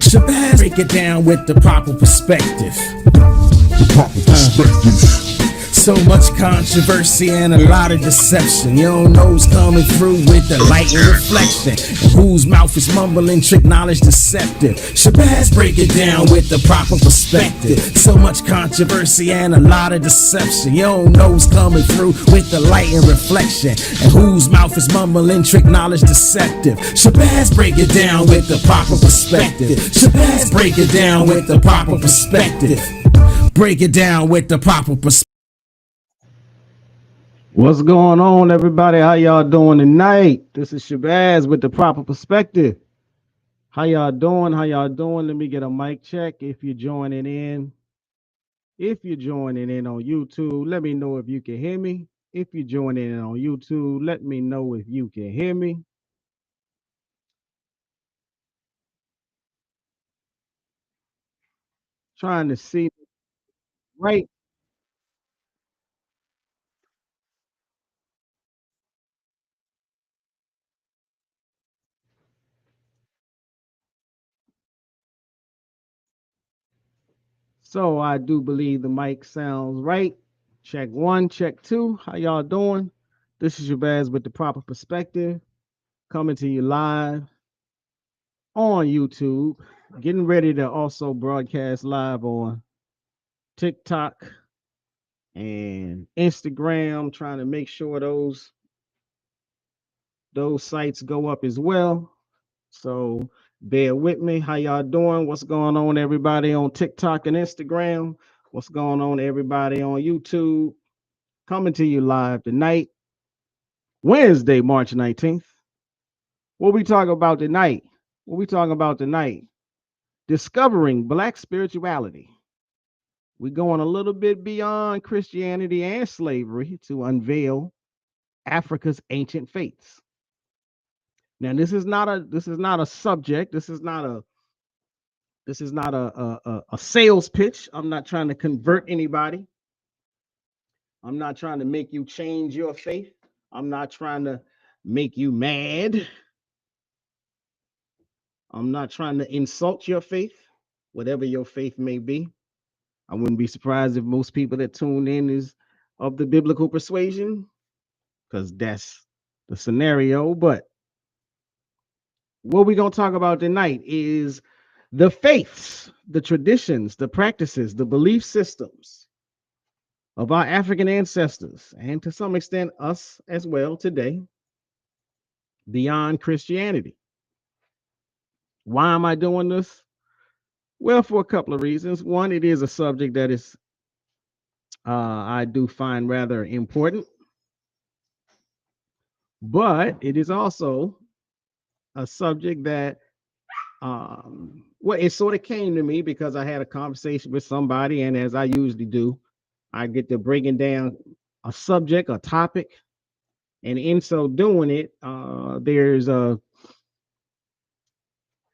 Shabazz, break it down with the proper perspective. So much controversy and a lot of deception. You don't know who's coming through with the light and reflection, and whose mouth is mumbling, trick knowledge deceptive. Shabazz, break it down with the proper perspective. So much controversy and a lot of deception. You don't know who's coming through with the light and reflection, and whose mouth is mumbling, trick knowledge deceptive. Shabazz, break it down with the proper perspective. Shabazz, break it down with the proper perspective. Break it down with the proper perspective. What's going on, everybody? How y'all doing tonight? This is Shabazz with the proper perspective. How y'all doing? How y'all doing? Let me get a mic check. If you're joining in on YouTube, let me know if you can hear me. If you're joining in on YouTube, let me know if you can hear me. Trying to see right. So I do believe the mic sounds right. Check one, check two. How y'all doing? This is Shabazz with the proper perspective, coming to you live on YouTube, getting ready to also broadcast live on TikTok and Instagram, trying to make sure those sites go up as well. So bear with me. How y'all doing? What's going on, everybody on TikTok and Instagram? What's going on, everybody on YouTube? Coming to you live tonight, Wednesday, March 19th. What we talking about tonight? What we talking about tonight? Discovering Black spirituality. We're going a little bit beyond Christianity and slavery to unveil Africa's ancient faiths. Now, this is not a subject. This is not a sales pitch. I'm not trying to convert anybody. I'm not trying to make you change your faith. I'm not trying to make you mad. I'm not trying to insult your faith, whatever your faith may be. I wouldn't be surprised if most people that tune in is of the biblical persuasion, because that's the scenario. But what we're going to talk about tonight is the faiths, the traditions, the practices, the belief systems of our African ancestors, and to some extent us as well today, beyond Christianity. Why am I doing this? Well, for a couple of reasons. One, it is a subject that is I do find rather important, but it is also a subject that well, it sort of came to me because I had a conversation with somebody, and as I usually do, I get to breaking down a subject, a topic, and in so doing it, there's an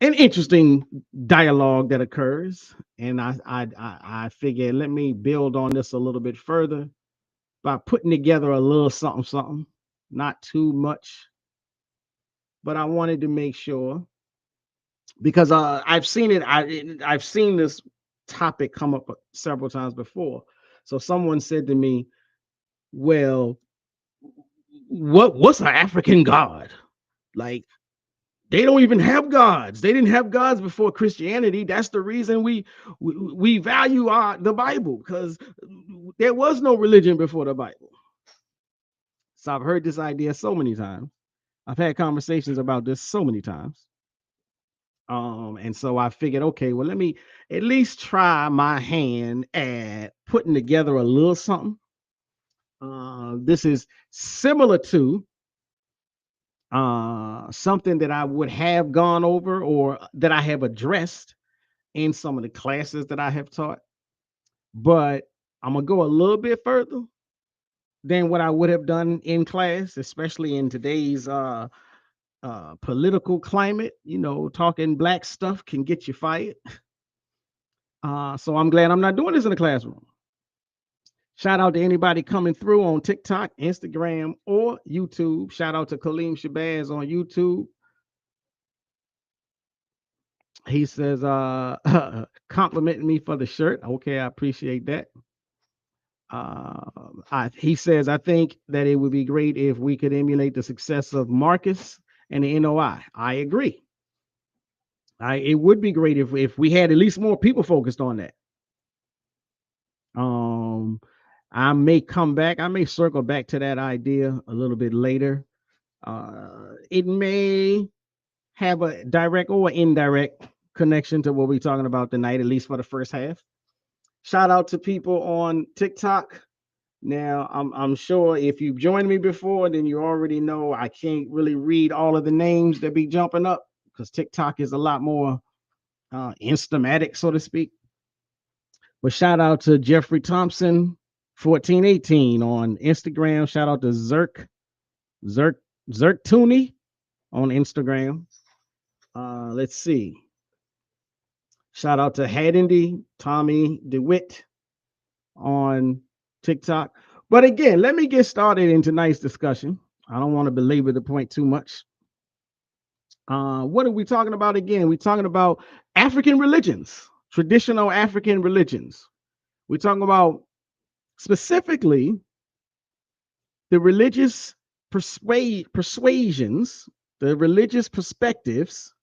interesting dialogue that occurs, and I figured let me build on this a little bit further by putting together a little something, something, not too much, but I wanted to make sure because I've seen it. I've seen this topic come up several times before. So someone said to me, "Well, what's an African god? Like they don't even have gods. They didn't have gods before Christianity. That's the reason we value the Bible, because there was no religion before the Bible." So I've heard this idea so many times. I've had conversations about this so many times. And so I figured, okay, well, let me at least try my hand at putting together a little something. This is similar to something that I would have gone over or that I have addressed in some of the classes that I have taught, but I'm gonna go a little bit further than what I would have done in class, especially in today's political climate. You know, talking black stuff can get you fired. So I'm glad I'm not doing this in the classroom. Shout out to anybody coming through on TikTok, Instagram, or YouTube. Shout out to Kaleem Shabazz on YouTube. He says, complimenting me for the shirt. Okay, I appreciate that. He says, I think that it would be great if we could emulate the success of Marcus and the NOI. I agree. It would be great if we had at least more people focused on that. I may come back. I may circle back to that idea a little bit later. It may have a direct or indirect connection to what we're talking about tonight, at least for the first half. Shout out to people on TikTok. Now, I'm sure if you've joined me before, then you already know I can't really read all of the names that be jumping up because TikTok is a lot more instamatic, so to speak. But shout out to Jeffrey Thompson, 1418 on Instagram. Shout out to Zerk Tooney on Instagram. Let's see. Shout out to Hadendy, Tommy DeWitt on TikTok. But again, let me get started in tonight's discussion. I don't want to belabor the point too much. What are we talking about again? We're talking about African religions, traditional African religions. We're talking about specifically the religious persuasions, the religious perspectives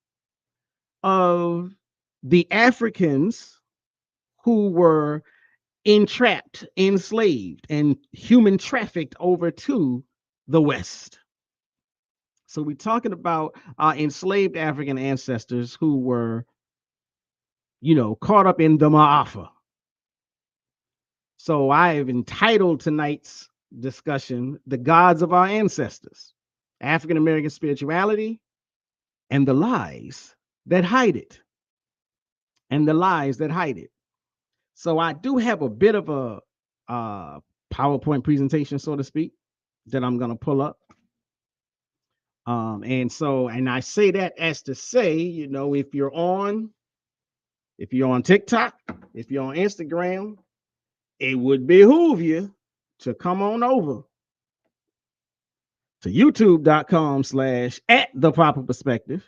of the Africans who were entrapped, enslaved, and human trafficked over to the West. So we're talking about our enslaved African ancestors who were, caught up in the Ma'afa. So I have entitled tonight's discussion, The Gods of Our Ancestors, African American Spirituality and the Lies That Hide It. And the lies that hide it. So I do have a bit of a PowerPoint presentation, so to speak, that I'm going to pull up. And I say that as to say, if you're on TikTok, if you're on Instagram, it would behoove you to come on over to youtube.com/@theproperperspective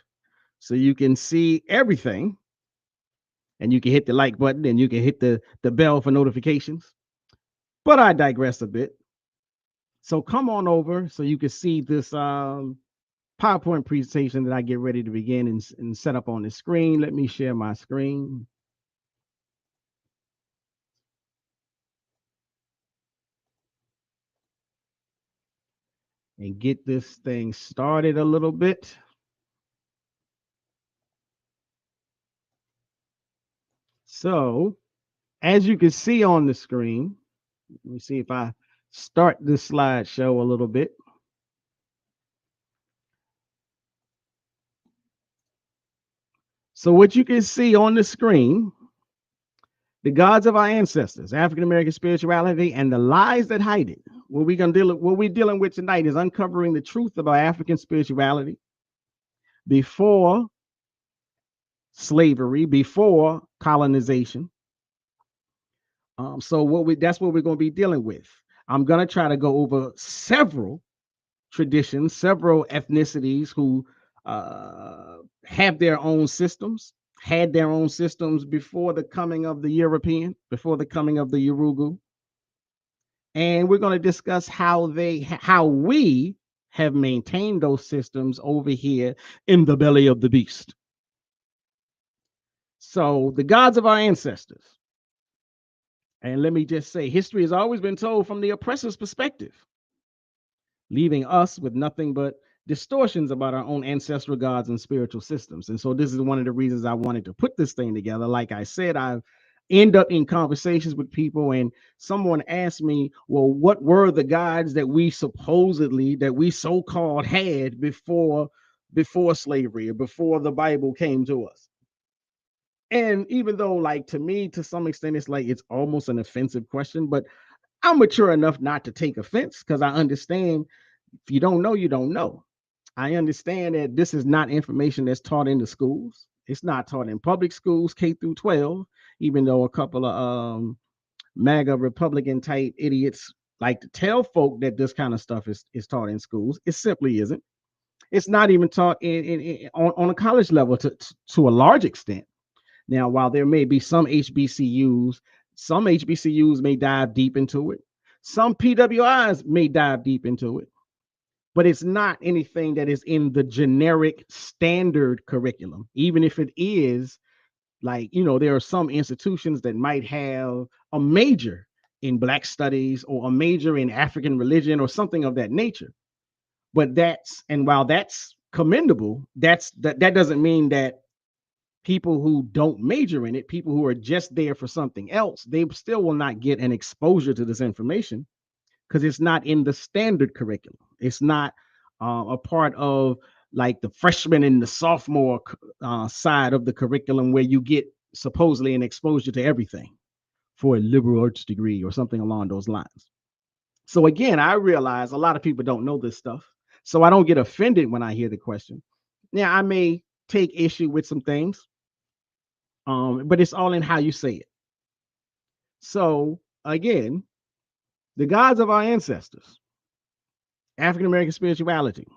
so you can see everything. And you can hit the like button and you can hit the bell for notifications. But I digress a bit. So come on over so you can see this PowerPoint presentation that I get ready to begin and set up on the screen. Let me share my screen. And get this thing started a little bit. So, as you can see on the screen, let me see if I start this slideshow a little bit. So what you can see on the screen, the gods of our ancestors, African American spirituality, and the lies that hide it. What we're dealing with tonight is uncovering the truth about African spirituality before slavery, before colonization. So that's what we're going to be dealing with. I'm going to try to go over several traditions, several ethnicities who have their own systems, had their own systems before the coming of the European, before the coming of the Yoruba. And we're going to discuss how we have maintained those systems over here in the belly of the beast. So the gods of our ancestors. And let me just say, history has always been told from the oppressor's perspective, leaving us with nothing but distortions about our own ancestral gods and spiritual systems. And so this is one of the reasons I wanted to put this thing together. Like I said, I've end up in conversations with people and someone asked me, well, what were the gods that we so-called had before slavery or before the Bible came to us? And even though, like, to me, to some extent, it's almost an offensive question, but I'm mature enough not to take offense because I understand if you don't know, you don't know. I understand that this is not information that's taught in the schools. It's not taught in public schools, K through 12, even though a couple of MAGA Republican type idiots like to tell folk that this kind of stuff is taught in schools. It simply isn't. It's not even taught on a college level to a large extent. Now, while there may be some HBCUs may dive deep into it. Some PWIs may dive deep into it, but it's not anything that is in the generic standard curriculum. Even if it is, like, there are some institutions that might have a major in Black studies or a major in African religion or something of that nature. But while that's commendable, that doesn't mean that people who don't major in it, people who are just there for something else, they still will not get an exposure to this information because it's not in the standard curriculum. It's not a part of like the freshman and the sophomore side of the curriculum where you get supposedly an exposure to everything for a liberal arts degree or something along those lines. So again, I realize a lot of people don't know this stuff. So I don't get offended when I hear the question. Now, I may take issue with some things, but it's all in how you say it. So again, the gods of our ancestors, African American spirituality.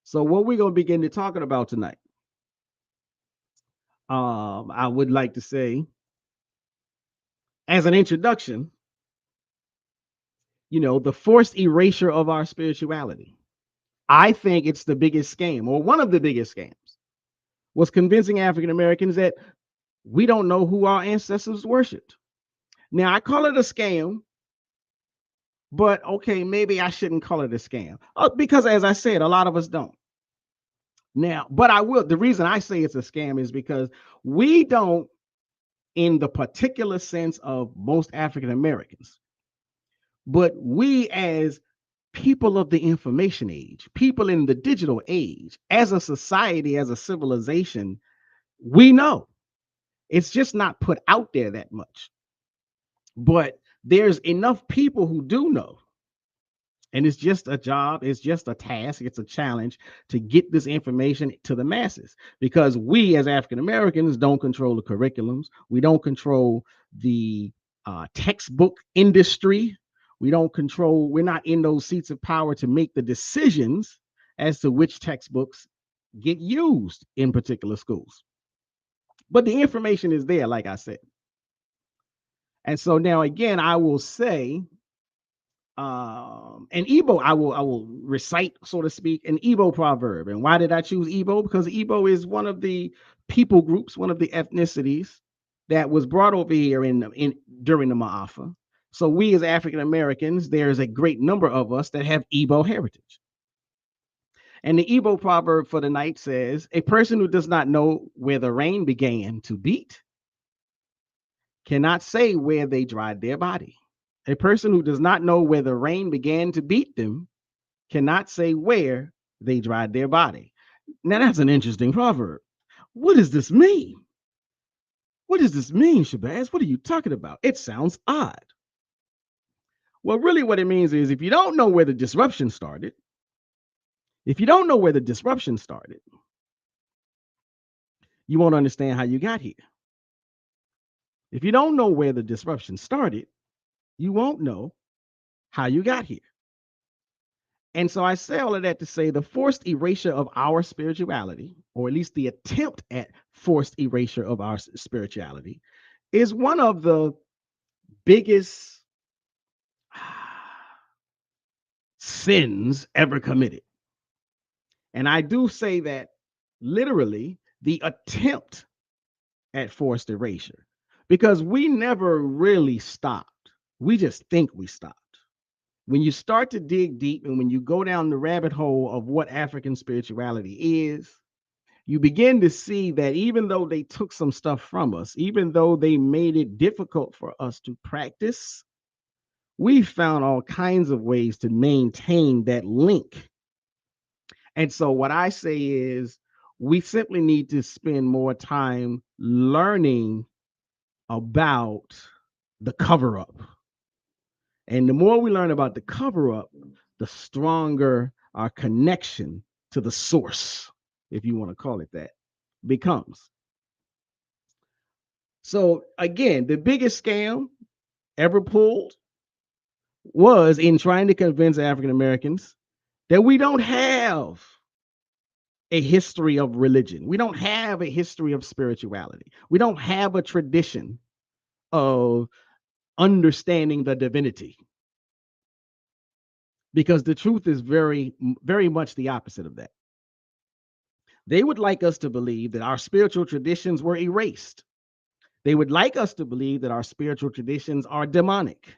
So what we're going to begin to talking about tonight, I would like to say, as an introduction, the forced erasure of our spirituality. I think it's the biggest scam, or one of the biggest scams, was convincing African Americans that we don't know who our ancestors worshipped. Now, I call it a scam, but okay, maybe I shouldn't call it a scam because, as I said, a lot of us don't. Now, but I will. The reason I say it's a scam is because we don't, in the particular sense of most African Americans, but we as people of the information age, people in the digital age, as a society, as a civilization, we know. It's just not put out there that much. But there's enough people who do know. And it's just a job, it's just a task, it's a challenge to get this information to the masses, because we as African Americans don't control the curriculums. We don't control the textbook industry. We're not in those seats of power to make the decisions as to which textbooks get used in particular schools. But the information is there, like I said. And so now again, I will say, an Igbo, I will recite, so to speak, an Igbo proverb. And why did I choose Igbo? Because Igbo is one of the people groups, one of the ethnicities that was brought over here during the Ma'afa. So we as African Americans, there's a great number of us that have Igbo heritage. And the Igbo proverb for the night says, a person who does not know where the rain began to beat cannot say where they dried their body. A person who does not know where the rain began to beat them cannot say where they dried their body. Now, that's an interesting proverb. What does this mean? What does this mean, Shabazz? What are you talking about? It sounds odd. Well, really what it means is if you don't know where the disruption started, you won't understand how you got here. If you don't know where the disruption started, you won't know how you got here. And so I say all of that to say the forced erasure of our spirituality, or at least the attempt at forced erasure of our spirituality, is one of the biggest sins ever committed. And I do say that literally, the attempt at forced erasure, because we never really stopped. We just think we stopped. When you start to dig deep and when you go down the rabbit hole of what African spirituality is, you begin to see that even though they took some stuff from us, even though they made it difficult for us to practice, we found all kinds of ways to maintain that link. And so what I say is we simply need to spend more time learning about the cover up. And the more we learn about the cover up, the stronger our connection to the source, if you want to call it that, becomes. So again, the biggest scam ever pulled was in trying to convince African Americans that we don't have a history of religion. We don't have a history of spirituality. We don't have a tradition of understanding the divinity, because the truth is very much the opposite of that. They would like us to believe that our spiritual traditions were erased. They would like us to believe that our spiritual traditions are demonic.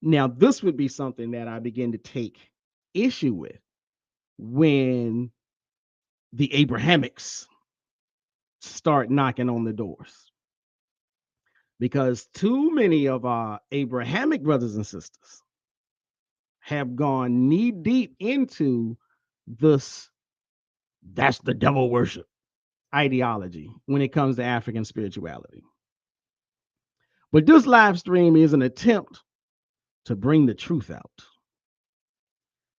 Now, this would be something that I begin to take issue with when the Abrahamics start knocking on the doors, because too many of our Abrahamic brothers and sisters have gone knee deep into this "that's the devil worship" ideology when it comes to African spirituality. But this live stream is an attempt to bring the truth out.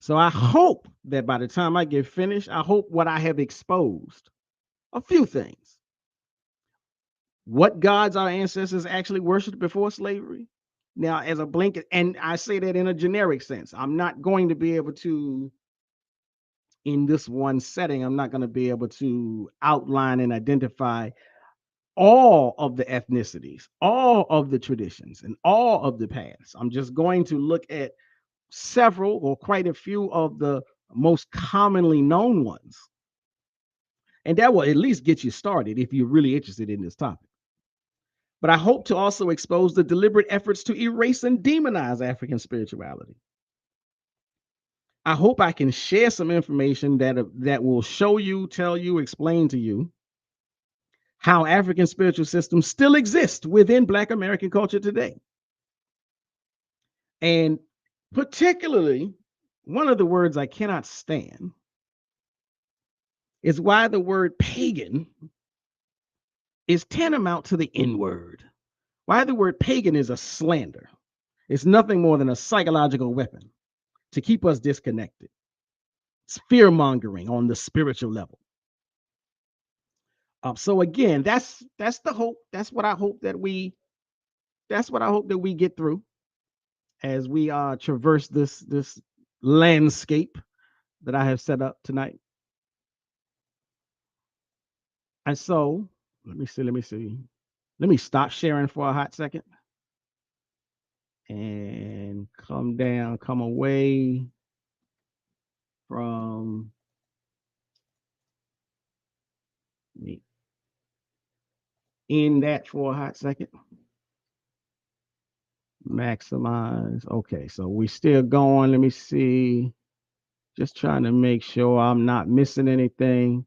So I hope that by the time I get finished, I hope what I have exposed a few things. What gods our ancestors actually worshiped before slavery. Now, as a blanket, and I say that in a generic sense, I'm not going to be able to, in this one setting, I'm not going to be able to outline and identify all of the ethnicities, all of the traditions, and all of the paths. I'm just going to look at several or quite a few of the most commonly known ones. And that will at least get you started if you're really interested in this topic. But I hope to also expose the deliberate efforts to erase and demonize African spirituality. I hope I can share some information that will show you, tell you, explain to you how African spiritual systems still exist within Black American culture today. And particularly, one of the words I cannot stand is why the word pagan is tantamount to the N word. Why the word pagan is a slander. It's nothing more than a psychological weapon to keep us disconnected. It's fear mongering on the spiritual level. So again, that's the hope. That's what I hope that we get through as we traverse this landscape that I have set up tonight. And so let me see. Let me stop sharing for a hot second and come away from me in that for a hot second. Maximize. Okay, so we still going. Let me see. Just trying to make sure I'm not missing anything.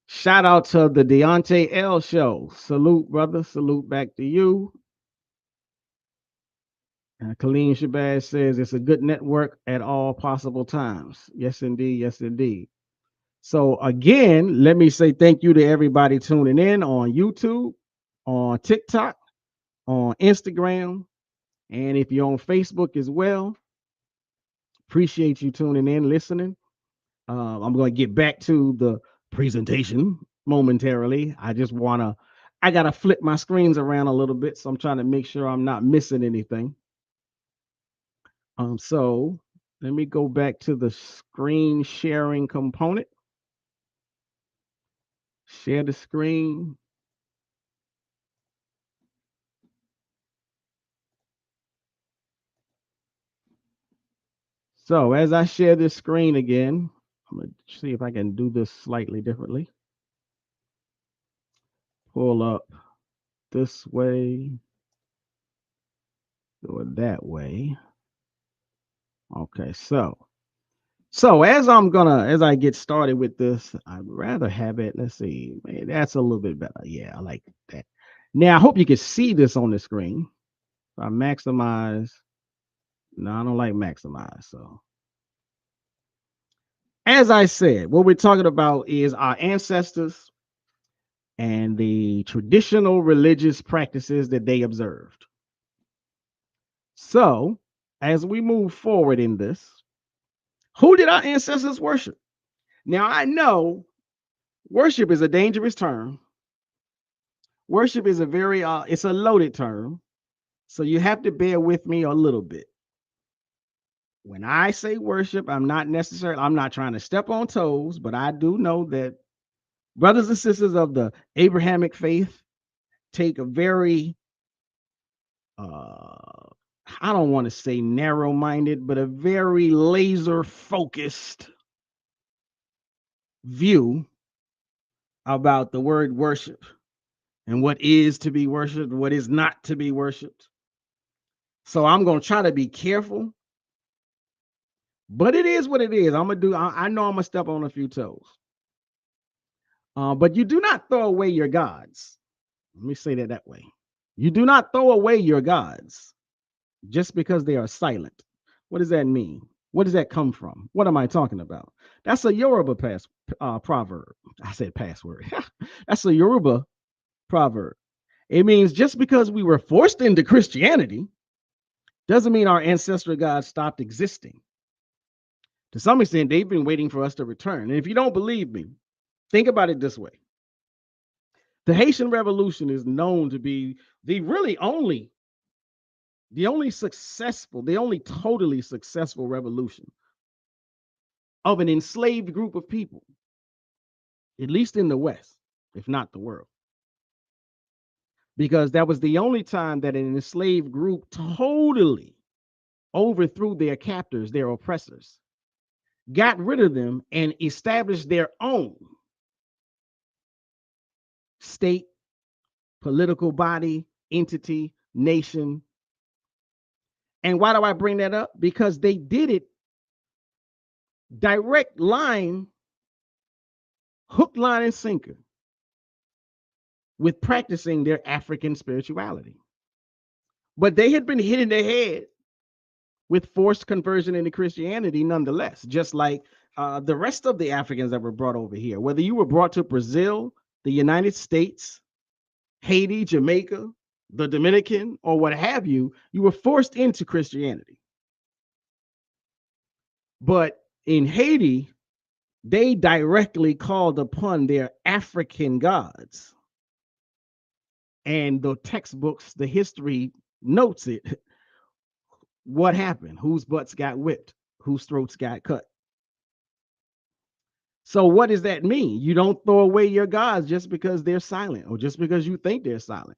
Shout out to the Deontay L show. Salute, brother. Salute back to you. Colleen Shabazz says it's a good network at all possible times. Yes, indeed. Yes, indeed. So again, let me say thank you to everybody tuning in on YouTube, on TikTok, on Instagram, and if you're on Facebook as well. Appreciate you tuning in, listening. I'm going to get back to the presentation momentarily. I got to flip my screens around a little bit. So I'm trying to make sure I'm not missing anything. So let me go back to the screen sharing component. Share the screen. So as I share this screen again, I'm going to see if I can do this slightly differently. Pull up this way, do it that way. Okay, so as I get started with this, I'd rather have it. Let's see, maybe that's a little bit better. Yeah, I like that. Now I hope you can see this on the screen. If I maximize. No, I don't like maximize. So as I said, what we're talking about is our ancestors and the traditional religious practices that they observed. So as we move forward in this, who did our ancestors worship? Now I know worship is a dangerous term. Worship is it's a loaded term. So you have to bear with me a little bit. When I say worship, I'm not trying to step on toes, but I do know that brothers and sisters of the Abrahamic faith take a very uh I don't want to say narrow-minded, but a very laser-focused view about the word worship and what is to be worshiped, what is not to be worshiped. So I'm going to try to be careful, but it is what it is. I know I'm going to step on a few toes. But you do not throw away your gods. Let me say that way. You do not throw away your gods just because they are silent. What does that mean? What does that come from? What am I talking about? That's a Yoruba proverb. I said password. That's a Yoruba proverb. It means just because we were forced into Christianity doesn't mean our ancestral gods stopped existing. To some extent, they've been waiting for us to return. And if you don't believe me, think about it this way. The Haitian Revolution is known to be the only totally successful revolution of an enslaved group of people, at least in the West, if not the world. Because that was the only time that an enslaved group totally overthrew their captors, their oppressors, got rid of them, and established their own state, political body, entity, nation. And why do I bring that up? Because they did it direct line, hook, line, and sinker with practicing their African spirituality. But they had been hitting their head with forced conversion into Christianity nonetheless, just like the rest of the Africans that were brought over here. Whether you were brought to Brazil, the United States, Haiti, Jamaica, the Dominican, or what have you, you were forced into Christianity. But in Haiti, they directly called upon their African gods. And the textbooks, the history notes it. What happened? Whose butts got whipped? Whose throats got cut? So what does that mean? You don't throw away your gods just because they're silent or just because you think they're silent.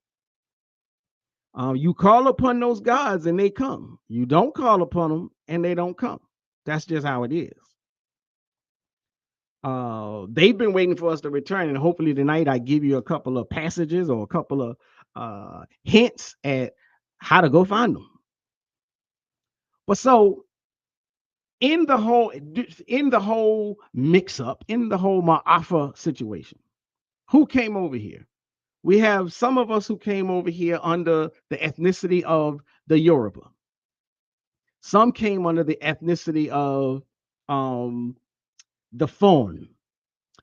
You call upon those gods and they come. You don't call upon them and they don't come. That's just how it is. They've been waiting for us to return, and hopefully tonight I give you a couple of passages or a couple of hints at how to go find them. But so in the whole mix-up, in the whole Ma'afa situation, who came over here? We have some of us who came over here under the ethnicity of the Yoruba. Some came under the ethnicity of the Fon.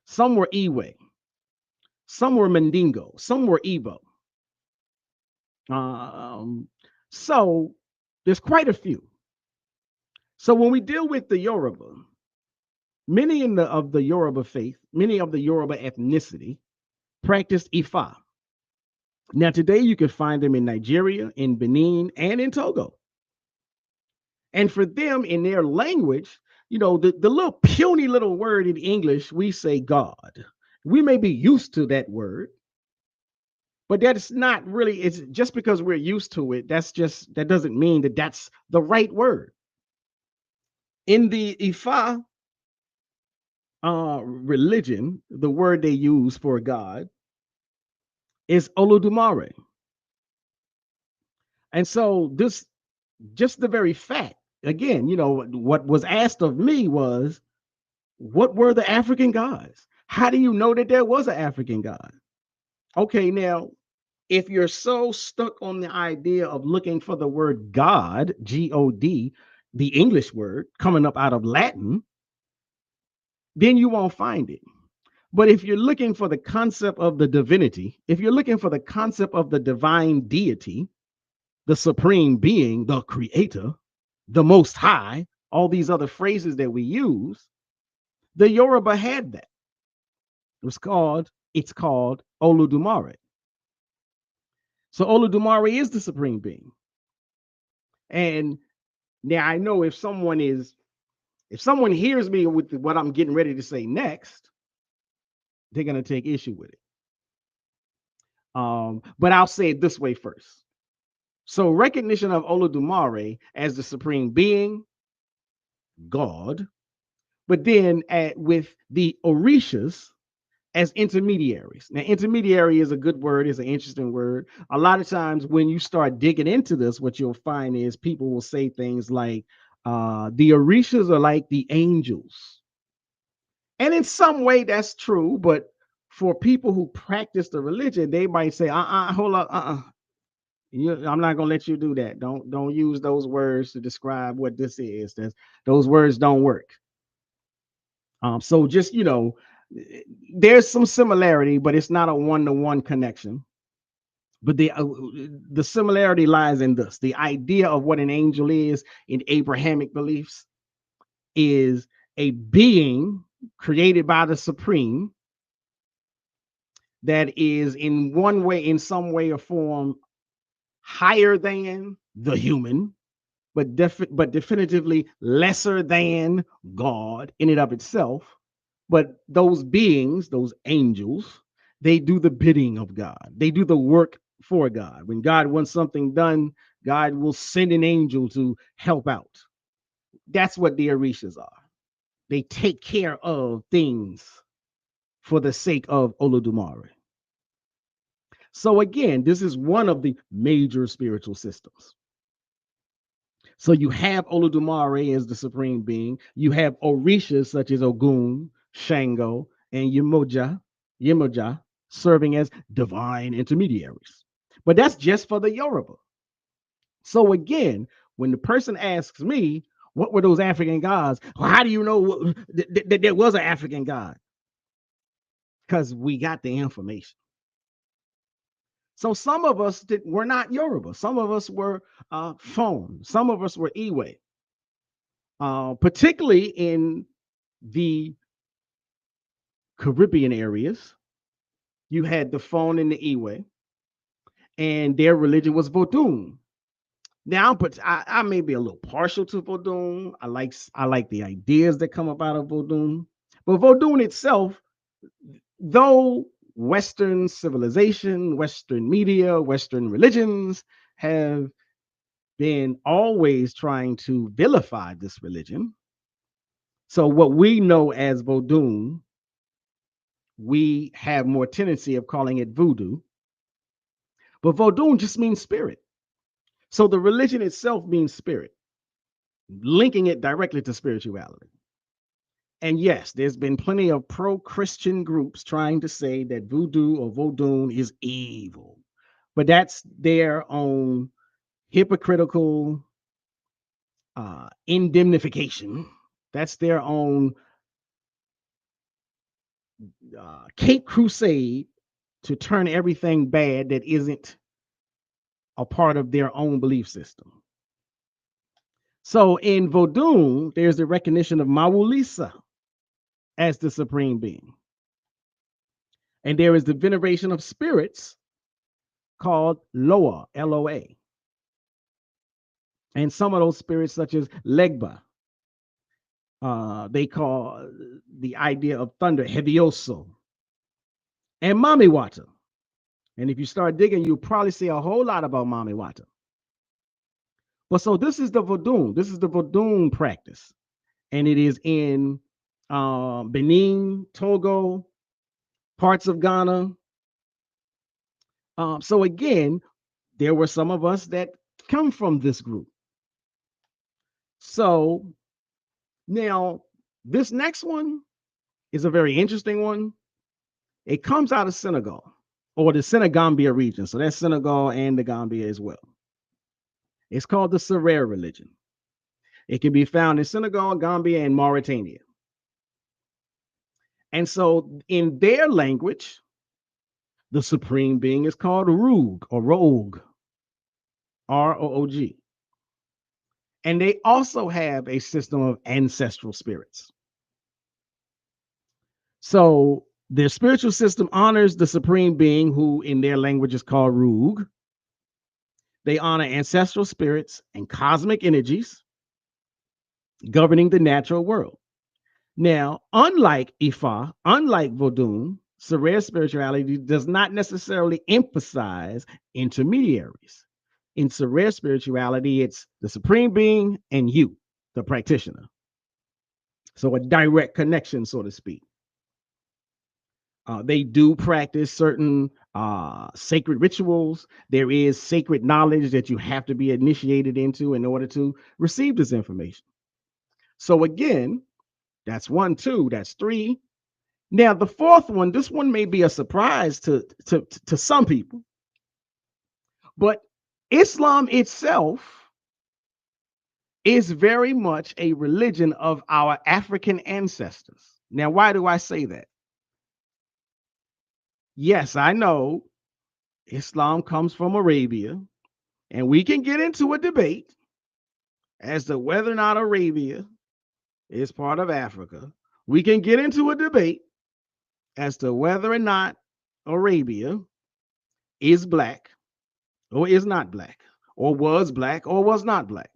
Some were Iwe. Some were Mandingo. Some were Igbo. So there's quite a few. So when we deal with the Yoruba, many of the Yoruba faith, many of the Yoruba ethnicity practiced Ifa. Now today you can find them in Nigeria, in Benin, and in Togo. And for them, in their language, the little puny little word in English, we say God. We may be used to that word, but that's not really, it's just because we're used to it, that doesn't mean that that's the right word. In the Ifa religion, the word they use for God is Olodumare. And so this, just the very fact, again, what was asked of me was, what were the African gods? How do you know that there was an African god? Okay, now, if you're so stuck on the idea of looking for the word God, G-O-D, the English word coming up out of Latin, then you won't find it. But if you're looking for the concept of the divinity, if you're looking for the concept of the divine deity, the supreme being, the creator, the most high, all these other phrases that we use, the Yoruba had that. It's called Olodumare. So Olodumare is the supreme being. And Now I know if someone hears me with what I'm getting ready to say next, they're gonna take issue with it. But I'll say it this way first. So recognition of Olodumare as the supreme being, God, but then with the Orishas as intermediaries. Now, intermediary is a good word, is an interesting word. A lot of times when you start digging into this, what you'll find is people will say things like, the Orishas are like the angels. And in some way that's true, but for people who practice the religion, they might say, hold up, I'm not gonna let you do that. Don't use those words to describe what this is. Those words don't work. So just there's some similarity, but it's not a one-to-one connection. But the similarity lies in this: the idea of what an angel is in Abrahamic beliefs is a being created by the Supreme that is in some way or form higher than the human, but definitively lesser than God in and of itself. But those beings, those angels, they do the bidding of God. They do the work for God. When God wants something done, God will send an angel to help out. That's what the Orishas are. They take care of things for the sake of Olodumare. So again, this is one of the major spiritual systems. So you have Olodumare as the supreme being. You have Orishas such as Ogun, Shango, and Yemoja serving as divine intermediaries. But that's just for the Yoruba. So again, when the person asks me, what were those African gods? Well, how do you know that there was an African god? Because we got the information. So some of us were not Yoruba. Some of us were Fon. Some of us were Iwe. Particularly in the Caribbean areas, you had the Fon and the Iwe, and their religion was Vodun. Now, but I may be a little partial to Vodun. I like the ideas that come about of Vodun, but Vodun itself, though Western civilization, Western media, Western religions have been always trying to vilify this religion. So what we know as Vodun, we have more tendency of calling it voodoo. But Vodun just means spirit. So the religion itself means spirit, linking it directly to spirituality. And yes, there's been plenty of pro-Christian groups trying to say that voodoo or Vodun is evil. But that's their own hypocritical indemnification. That's their own Cape Crusade to turn everything bad that isn't a part of their own belief system. So in Vodun, there's the recognition of Mawulisa as the supreme being. And there is the veneration of spirits called Loa, L-O-A. And some of those spirits, such as Legba, they call the idea of thunder Hevioso, and Mamiwata. And if you start digging, you'll probably see a whole lot about Mamiwata. But so this is the Vodun. This is the Vodun practice. And it is in Benin, Togo, parts of Ghana. So again, there were some of us that come from this group. So now this next one is a very interesting one. It comes out of Senegal, or the Senegambia region. So that's Senegal and the Gambia as well. It's called the Serer religion. It can be found in Senegal, Gambia, and Mauritania. And so in their language, the supreme being is called Roog or Roog, R-O-O-G. And they also have a system of ancestral spirits. So their spiritual system honors the supreme being, who in their language is called Roog. They honor ancestral spirits and cosmic energies. governing the natural world. Now, unlike Ifa, unlike Vodun, Surreal spirituality does not necessarily emphasize intermediaries. In Surreal spirituality, it's the supreme being and you, the practitioner. So a direct connection, so to speak. They do practice certain sacred rituals. There is sacred knowledge that you have to be initiated into in order to receive this information. So again, that's one, two, that's three. Now the fourth one, this one may be a surprise to some people, but Islam itself is very much a religion of our African ancestors. Now, why do I say that? Yes, I know Islam comes from Arabia, and we can get into a debate as to whether or not Arabia is part of Africa. We can get into a debate as to whether or not Arabia is black or is not black, or was not black.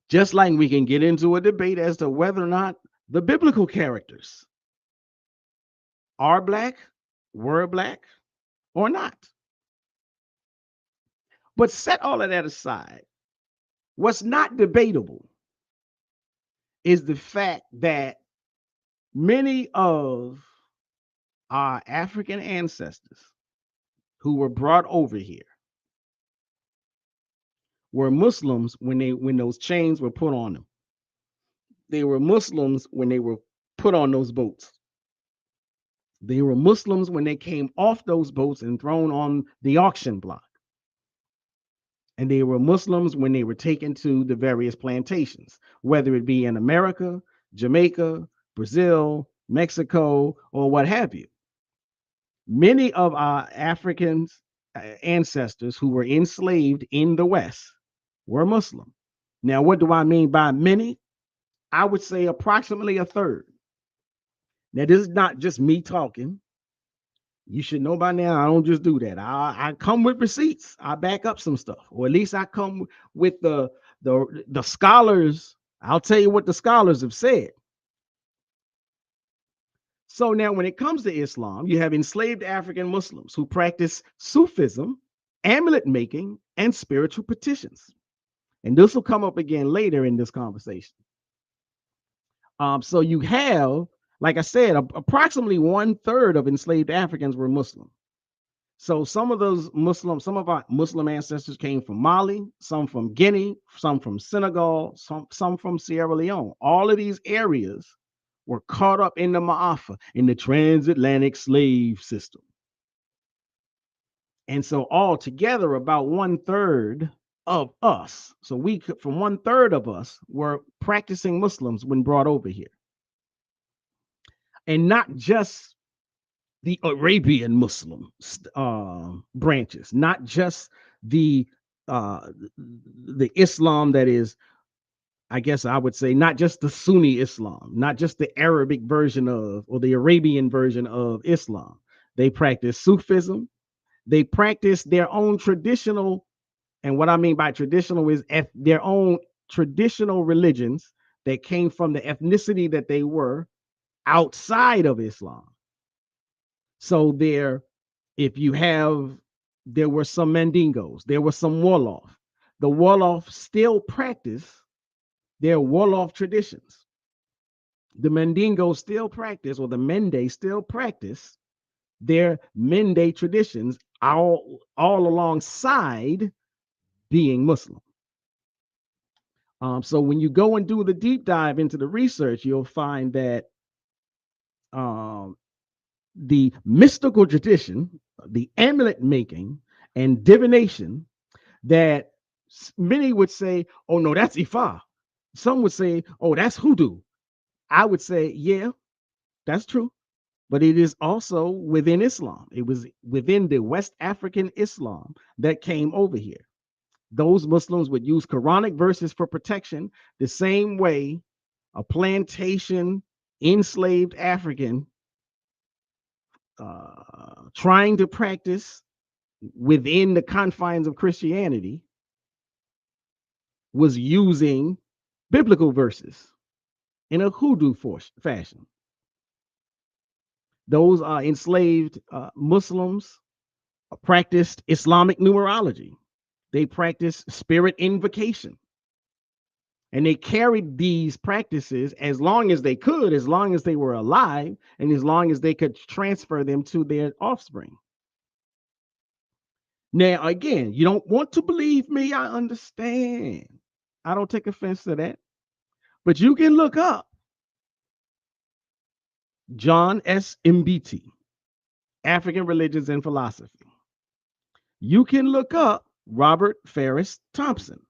Just like we can get into a debate as to whether or not the biblical characters are black, were black, or not. But set all of that aside. What's not debatable is the fact that many of our African ancestors who were brought over here were Muslims when those chains were put on them. They were Muslims when they were put on those boats. They were Muslims when they came off those boats and thrown on the auction block. And they were Muslims when they were taken to the various plantations, whether it be in America, Jamaica, Brazil, Mexico, or what have you. Many of our African ancestors who were enslaved in the West were Muslim. Now, what do I mean by many? I would say approximately a third. Now, this is not just me talking. You should know by now, I don't just do that. I come with receipts. I back up some stuff, or at least I come with the scholars. I'll tell you what the scholars have said. So now when it comes to Islam, you have enslaved African Muslims who practice Sufism, amulet making, and spiritual petitions. And this will come up again later in this conversation. So you have, like I said, approximately 1/3 of enslaved Africans were Muslim. So some of our Muslim ancestors came from Mali, some from Guinea, some from Senegal, some from Sierra Leone. All of these areas were caught up in the Ma'afa, in the transatlantic slave system. And so altogether, about 1/3 of us, so from 1/3 of us were practicing Muslims when brought over here. And not just the Arabian Muslim branches, not just the Islam that is, I guess I would say, not just the Sunni Islam, not just the Arabic version of, or the Arabian version of Islam. They practice Sufism. They practice their own traditional, and what I mean by traditional is their own traditional religions that came from the ethnicity that they were outside of Islam. So there were some Mandingos, there were some Wolof. The Wolof still practice their Wolof traditions. The Mandingos still practice, or the Mende still practice their Mende traditions, all alongside being Muslim. So when you go and do the deep dive into the research, you'll find that the mystical tradition, the amulet making and divination, that many would say, oh no, that's Ifa. Some would say, oh, that's hoodoo. I would say, yeah, that's true. But it is also within Islam. It was within the West African Islam that came over here. Those Muslims would use Quranic verses for protection, the same way a plantation enslaved African trying to practice within the confines of Christianity was using biblical verses in a hoodoo fashion. Those enslaved Muslims practiced Islamic numerology. They practiced spirit invocation. And they carried these practices as long as they could, as long as they were alive, and as long as they could transfer them to their offspring. Now, again, you don't want to believe me. I understand. I don't take offense to that. But you can look up John S. Mbiti, African Religions and Philosophy. You can look up Robert Farris Thompson,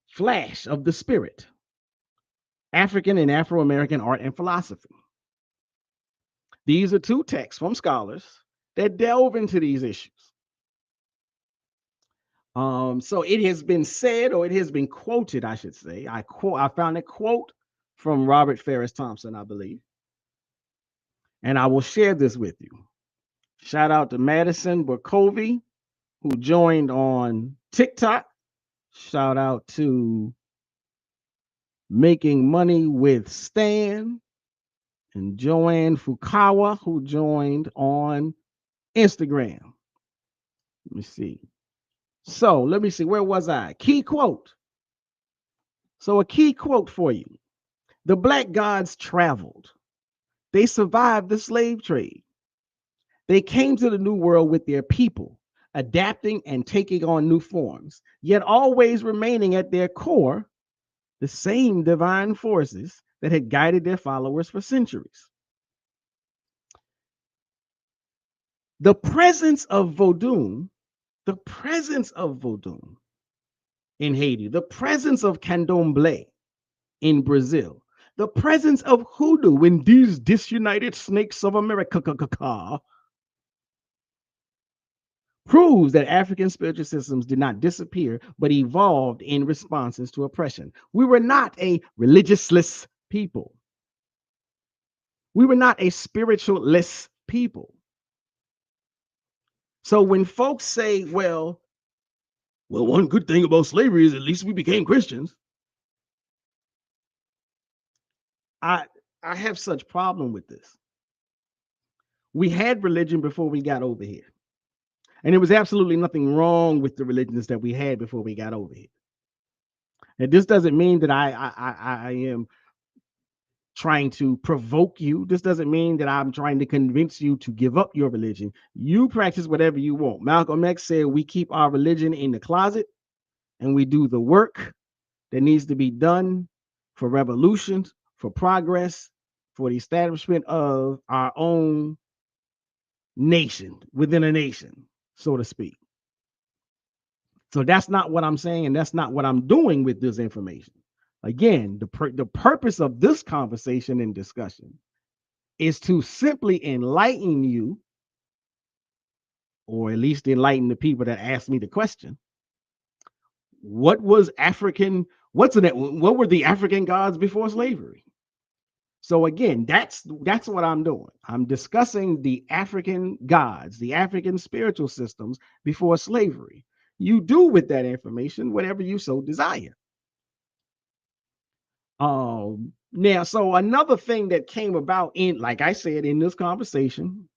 Flash of the Spirit, African and Afro-American Art and Philosophy. These are two texts from scholars that delve into these issues. So it has been said, or it has been quoted, I should say. I found a quote from Robert Farris Thompson, I believe. And I will share this with you. Shout out to Madison Burkovi, who joined on TikTok. Shout out to Making Money with Stan and Joanne Fukawa, who joined on Instagram. Let me see. So let me see. Where was I? Key quote. So a key quote for you. The Black gods traveled. They survived the slave trade. They came to the New World with their people, adapting and taking on new forms, yet always remaining at their core the same divine forces that had guided their followers for centuries. The presence of Vodun in Haiti, the presence of candomblé in Brazil, the presence of hoodoo in these disunited snakes of America proves that African spiritual systems did not disappear, but evolved in responses to oppression. We were not a religiousless people. We were not a spiritualless people. So when folks say, well, one good thing about slavery is at least we became Christians. I have such problem with this. We had religion before we got over here. And there was absolutely nothing wrong with the religions that we had before we got over here. And this doesn't mean that I am trying to provoke you. This doesn't mean that I'm trying to convince you to give up your religion. You practice whatever you want. Malcolm X said we keep our religion in the closet and we do the work that needs to be done for revolutions, for progress, for the establishment of our own nation within a nation, so to speak. So that's not what I'm saying, and that's not what I'm doing with this information. Again, the purpose of this conversation and discussion is to simply enlighten you, or at least enlighten the people that asked me the question. What was African? What were the African gods before slavery? So again, that's what I'm doing. I'm discussing the African gods, the African spiritual systems before slavery. You do with that information whatever you so desire. Now, so another thing that came about in, like I said, in this conversation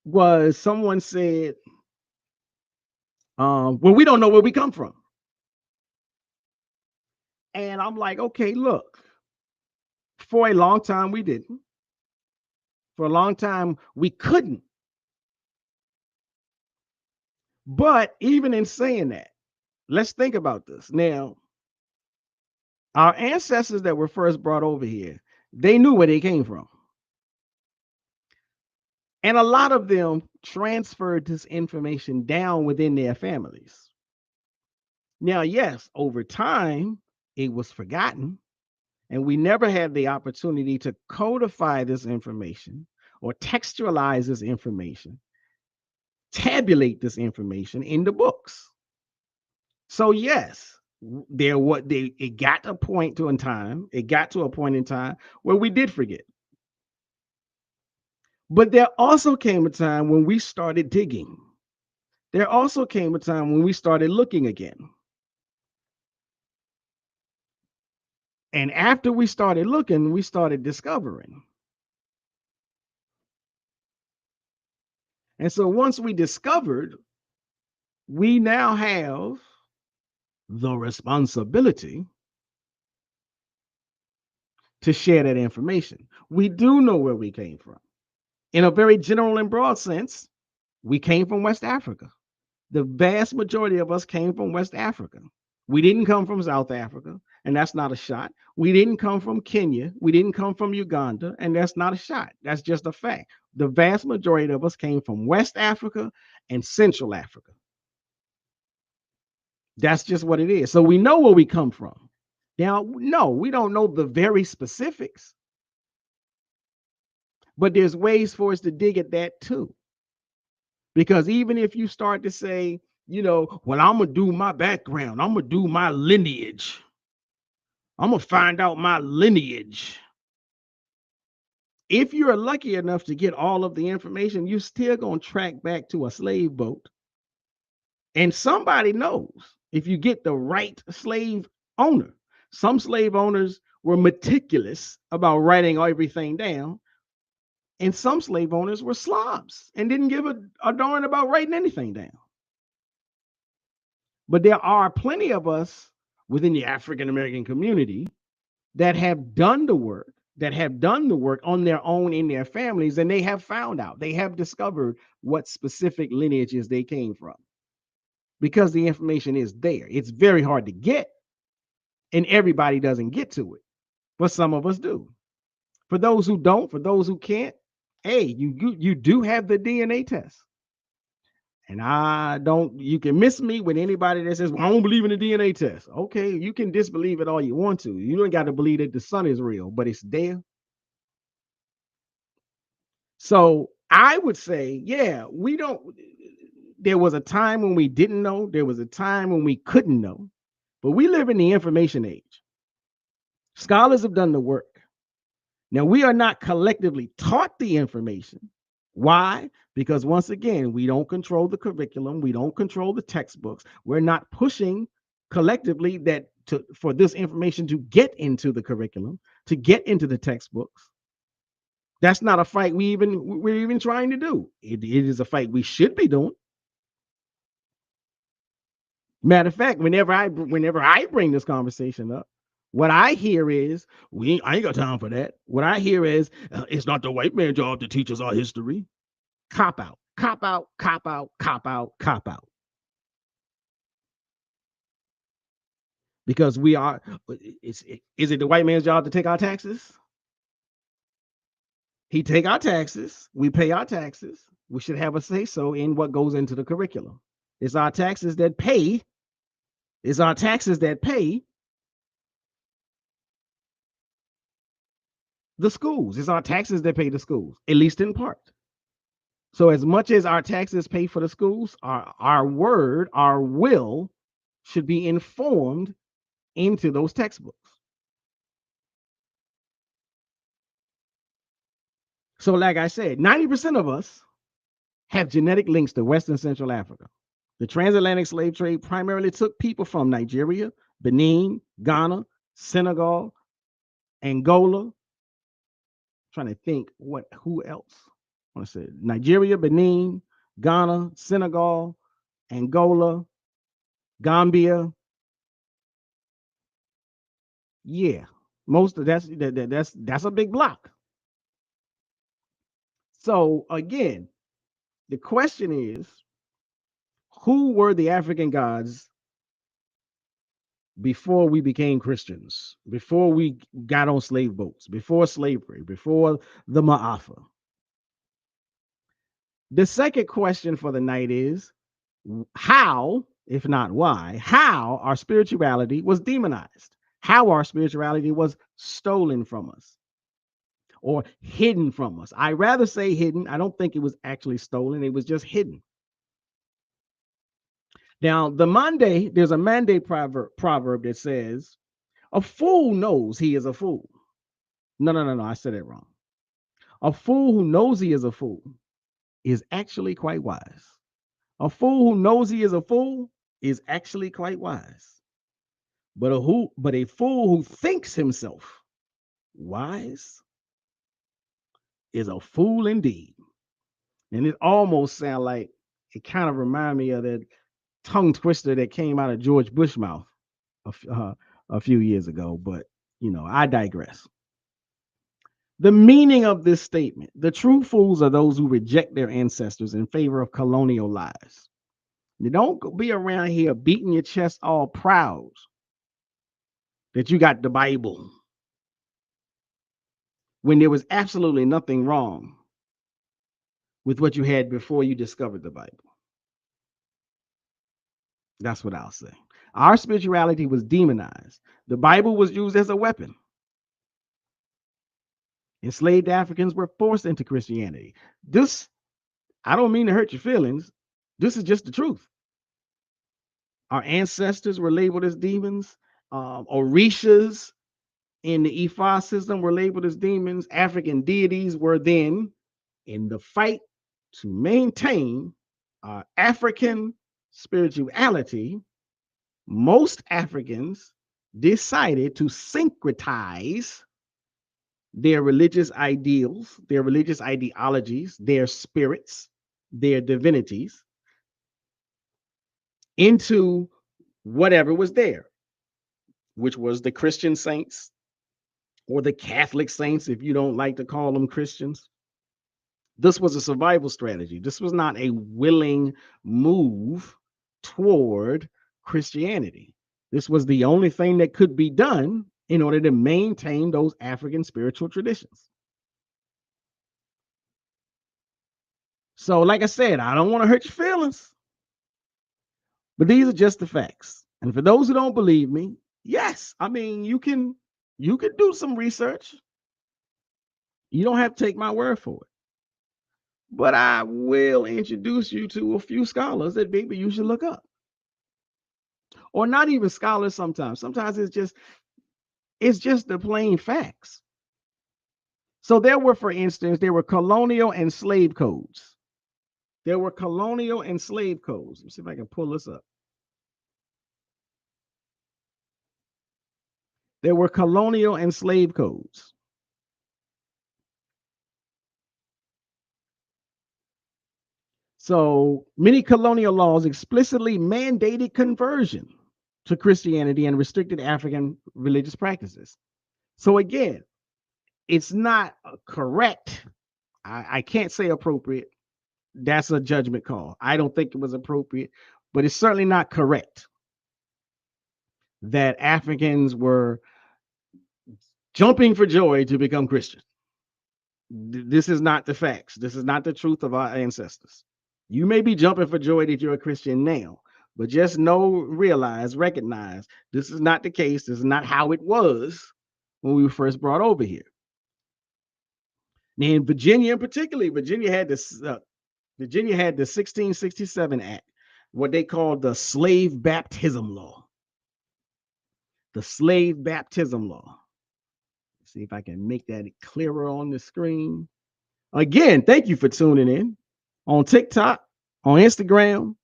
was someone said, well, we don't know where we come from. And I'm like, okay, look, for a long time we didn't. For a long time we couldn't. But even in saying that, let's think about this. Now, our ancestors that were first brought over here, they knew where they came from. And a lot of them transferred this information down within their families. Now, yes, over time, it was forgotten, and we never had the opportunity to codify this information or textualize this information, tabulate this information in the books. So, yes, it got to a point in time where we did forget. But there also came a time when we started digging. There also came a time when we started looking again. And after we started looking, we started discovering. And so once we discovered, we now have the responsibility to share that information. We do know where we came from. In a very general and broad sense, we came from West Africa. The vast majority of us came from West Africa. We didn't come from South Africa, and that's not a shot. We didn't come from Kenya. We didn't come from Uganda, and that's not a shot. That's just a fact. The vast majority of us came from West Africa and Central Africa. That's just what it is. So we know where we come from. Now, no, we don't know the very specifics, but there's ways for us to dig at that too. Because even if you start to say, well, I'm going to do my background, I'm going to do my lineage, I'm going to find out my lineage. If you're lucky enough to get all of the information, you're still going to track back to a slave boat. And somebody knows if you get the right slave owner. Some slave owners were meticulous about writing everything down. And some slave owners were slobs and didn't give a darn about writing anything down. But there are plenty of us within the African American community that have done the work, on their own in their families, and they have found out, they have discovered what specific lineages they came from. Because the information is there. It's very hard to get, and everybody doesn't get to it, but some of us do. For those who don't, for those who can't, hey, you do have the DNA test. And you can miss me with anybody that says, well, I don't believe in the DNA test. Okay, you can disbelieve it all you want to. You don't got to believe that the sun is real, but it's there. So I would say, yeah, there was a time when we didn't know. There was a time when we couldn't know, but we live in the information age. Scholars have done the work. Now, we are not collectively taught the information. Why? Because once again, we don't control the curriculum. We don't control the textbooks. We're not pushing collectively for this information to get into the curriculum, to get into the textbooks. That's not a fight we're even trying to do. It is a fight we should be doing. Matter of fact, whenever I bring this conversation up, what I hear is, I ain't got time for that. What I hear is, it's not the white man's job to teach us our history. Cop out, cop out, cop out, cop out, cop out. Because is it the white man's job to take our taxes? He take our taxes. We pay our taxes. We should have a say-so in what goes into the curriculum. It's our taxes that pay. It's our taxes that pay the schools. It's our taxes that pay the schools, at least in part. So as much as our taxes pay for the schools, our will should be informed into those textbooks. So like I said, 90% of us have genetic links to West and Central Africa. The transatlantic slave trade primarily took people from Nigeria, Benin, Ghana, Senegal, Angola. I'm trying to think who else. I want to say Nigeria, Benin, Ghana, Senegal, Angola, Gambia. Yeah, most of that's a big block. So again, the question is, who were the African gods before we became Christians, before we got on slave boats, before slavery, before the Ma'afa? The second question for the night is, how, if not why, how our spirituality was demonized, how our spirituality was stolen from us or hidden from us. I rather say hidden. I don't think it was actually stolen. It was just hidden. Now, there's a Monday proverb that says, a fool knows he is a fool. No. I said it wrong. A fool who knows he is a fool is actually quite wise. A fool who knows he is a fool is actually quite wise. But a fool who thinks himself wise is a fool indeed. And it almost sounds like it kind of remind me of that tongue twister that came out of George Bush's mouth a few years ago. But I digress. The meaning of this statement: the true fools are those who reject their ancestors in favor of colonial lies. You don't be around here beating your chest all proud that you got the Bible when there was absolutely nothing wrong with what you had before you discovered the Bible. That's what I'll say. Our spirituality was demonized. The Bible was used as a weapon. Enslaved Africans were forced into Christianity. This, I don't mean to hurt your feelings. This is just the truth. Our ancestors were labeled as demons. Orishas in the Ifa system were labeled as demons. African deities were then in the fight to maintain African spirituality. Most Africans decided to syncretize their religious ideals, their religious ideologies, their spirits, their divinities into whatever was there, which was the Christian saints or the Catholic saints, if you don't like to call them Christians. This was a survival strategy. This was not a willing move toward Christianity. This was the only thing that could be done in order to maintain those African spiritual traditions. So, like I said, I don't want to hurt your feelings, but these are just the facts. And for those who don't believe me, yes, I mean, you can do some research. You don't have to take my word for it. But I will introduce you to a few scholars that maybe you should look up. Or not even scholars sometimes. Sometimes it's just the plain facts. So for instance, there were colonial and slave codes. There were colonial and slave codes. Let's see if I can pull this up. There were colonial and slave codes. So many colonial laws explicitly mandated conversion to Christianity and restricted African religious practices. So again, it's not correct. I can't say appropriate. That's a judgment call. I don't think it was appropriate, but it's certainly not correct that Africans were jumping for joy to become Christian. This is not the facts. This is not the truth of our ancestors. You may be jumping for joy that you're a Christian now, but just recognize this is not the case. This is not how it was when we were first brought over here. Now, in Virginia, in particular, Virginia had the 1667 Act, what they called the slave baptism law. The slave baptism law. Let's see if I can make that clearer on the screen. Again, thank you for tuning in on TikTok, on Instagram,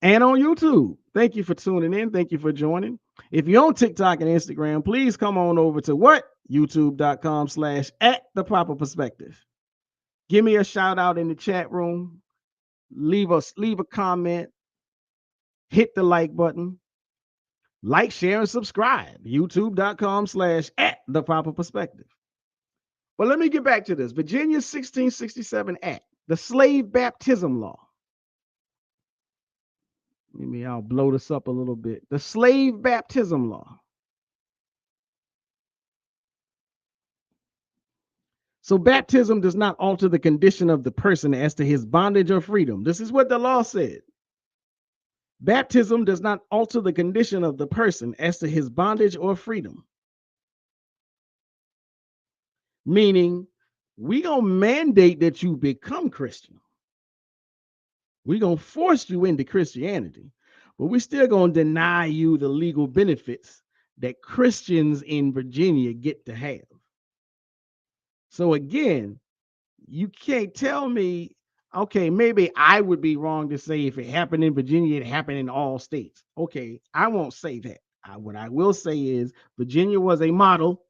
and on YouTube. Thank you for tuning in. Thank you for joining. If you're on TikTok and Instagram, please come on over to youtube.com/@theproperperspective. Give me a shout out in the chat room. Leave a comment. Hit the like button. Like, share, and subscribe. youtube.com/@theproperperspective. But let me get back to this. Virginia's 1667 Act, the slave baptism law. Maybe I'll blow this up a little bit. The slave baptism law. So baptism does not alter the condition of the person as to his bondage or freedom. This is what the law said. Baptism does not alter the condition of the person as to his bondage or freedom. Meaning, we gonna mandate that you become Christian. We gonna force you into Christianity, but we still gonna deny you the legal benefits that Christians in Virginia get to have. So again, you can't tell me, okay, maybe I would be wrong to say if it happened in Virginia, it happened in all states. Okay, I won't say that. What I will say is Virginia was a model,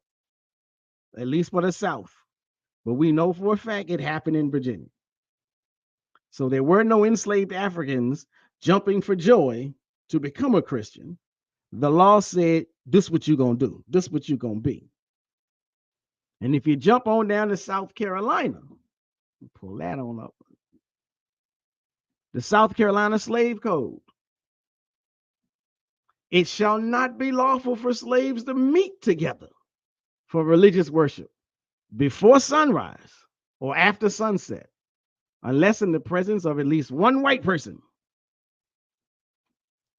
at least for the South. But we know for a fact it happened in Virginia. So there were no enslaved Africans jumping for joy to become a Christian. The law said, this what you gonna do, this what you gonna be. And if you jump on down to South Carolina, pull that on up. The South Carolina Slave Code. It shall not be lawful for slaves to meet together for religious worship before sunrise or after sunset, unless in the presence of at least one white person.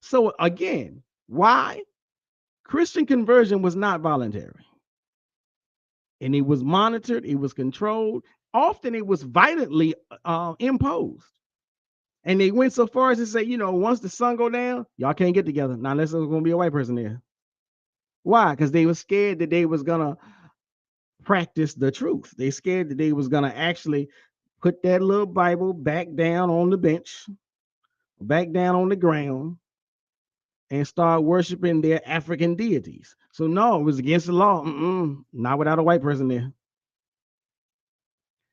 So again, why? Christian conversion was not voluntary. And it was monitored, it was controlled. Often it was violently imposed. And they went so far as to say, once the sun go down, y'all can't get together. Now, unless there's going to be a white person there. Why? Because they were scared that they was going to practice the truth. They scared that they was going to actually put that little Bible back down on the bench, back down on the ground, and start worshiping their African deities. So no, it was against the law. Not without a white person there.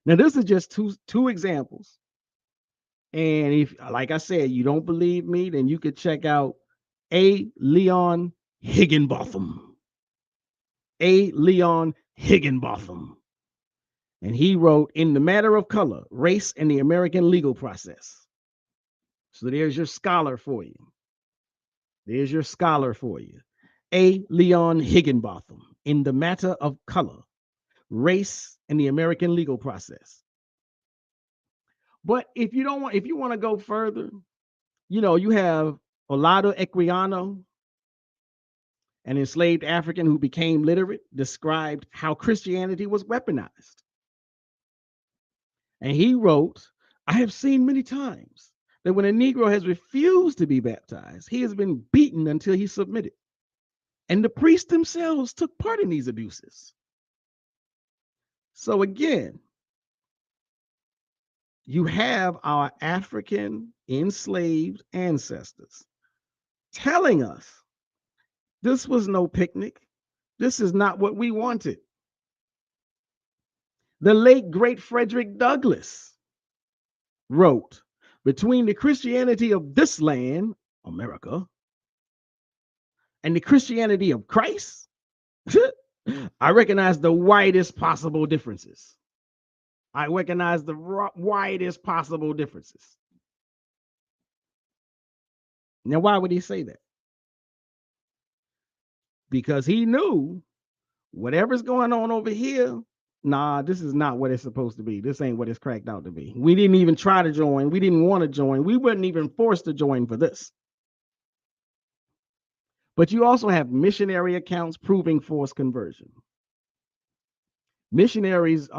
Now, this is just two examples. And if, like I said, you don't believe me, then you could check out A. Leon Higginbotham. A. Leon Higginbotham. And he wrote In the Matter of Color, Race and the American Legal Process. So there's your scholar for you. There's your scholar for you. A. Leon Higginbotham, In the Matter of Color, Race and the American Legal Process. But if you want to go further, you have Olado Equiano, an enslaved African who became literate, described how Christianity was weaponized. And he wrote, I have seen many times that when a Negro has refused to be baptized, he has been beaten until he submitted. And the priests themselves took part in these abuses. So again, you have our African enslaved ancestors telling us this was no picnic. This is not what we wanted. The late, great Frederick Douglass wrote, between the Christianity of this land, America, and the Christianity of Christ, I recognize the widest possible differences. I recognize the widest possible differences. Now, why would he say that? Because he knew whatever's going on over here, this is not what it's supposed to be. This ain't what it's cracked out to be. We didn't even try to join. We didn't want to join. We weren't even forced to join for this. But you also have missionary accounts proving forced conversion. Missionaries,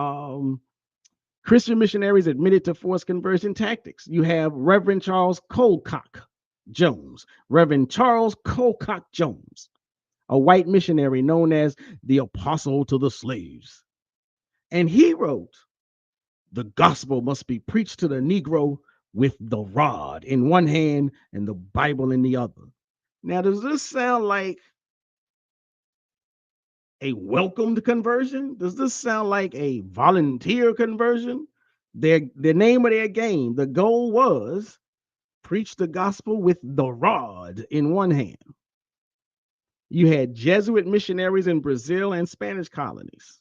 Christian missionaries admitted to forced conversion tactics. You have Reverend Charles Colcock Jones, Reverend Charles Colcock Jones, a white missionary known as the Apostle to the Slaves. And he wrote, the gospel must be preached to the Negro with the rod in one hand and the Bible in the other. Now, does this sound like a welcomed conversion? Does this sound like a volunteer conversion? The name of their game, the goal was preach the gospel with the rod in one hand. You had Jesuit missionaries in Brazil and Spanish colonies.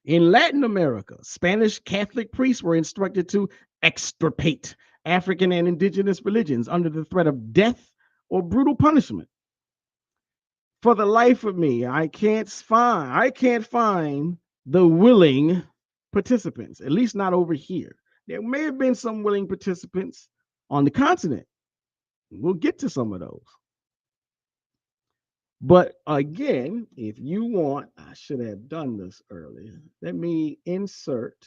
In Latin America, Spanish Catholic priests were instructed to extirpate African and indigenous religions under the threat of death or brutal punishment. For the life of me, I can't find the willing participants, at least not over here. There may have been some willing participants on the continent. We'll get to some of those. But again, if you want, I should have done this earlier. Let me insert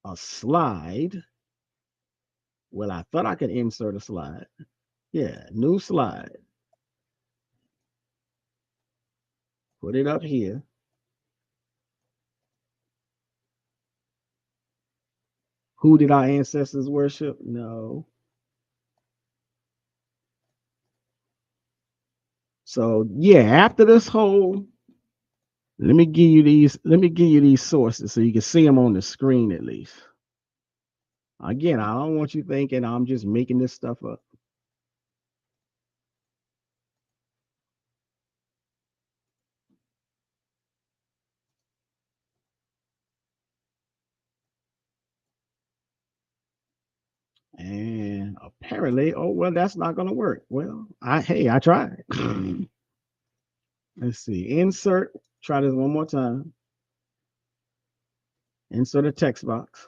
a slide. Well, I thought I could insert a slide. Yeah, new slide. Put it up here. Who did our ancestors worship? No. So yeah, after this whole, let me give you these sources so you can see them on the screen at least. Again, I don't want you thinking I'm just making this stuff up. And apparently, oh well, that's not gonna work. Well, I tried. Let's see. Insert. Try this one more time. Insert a text box.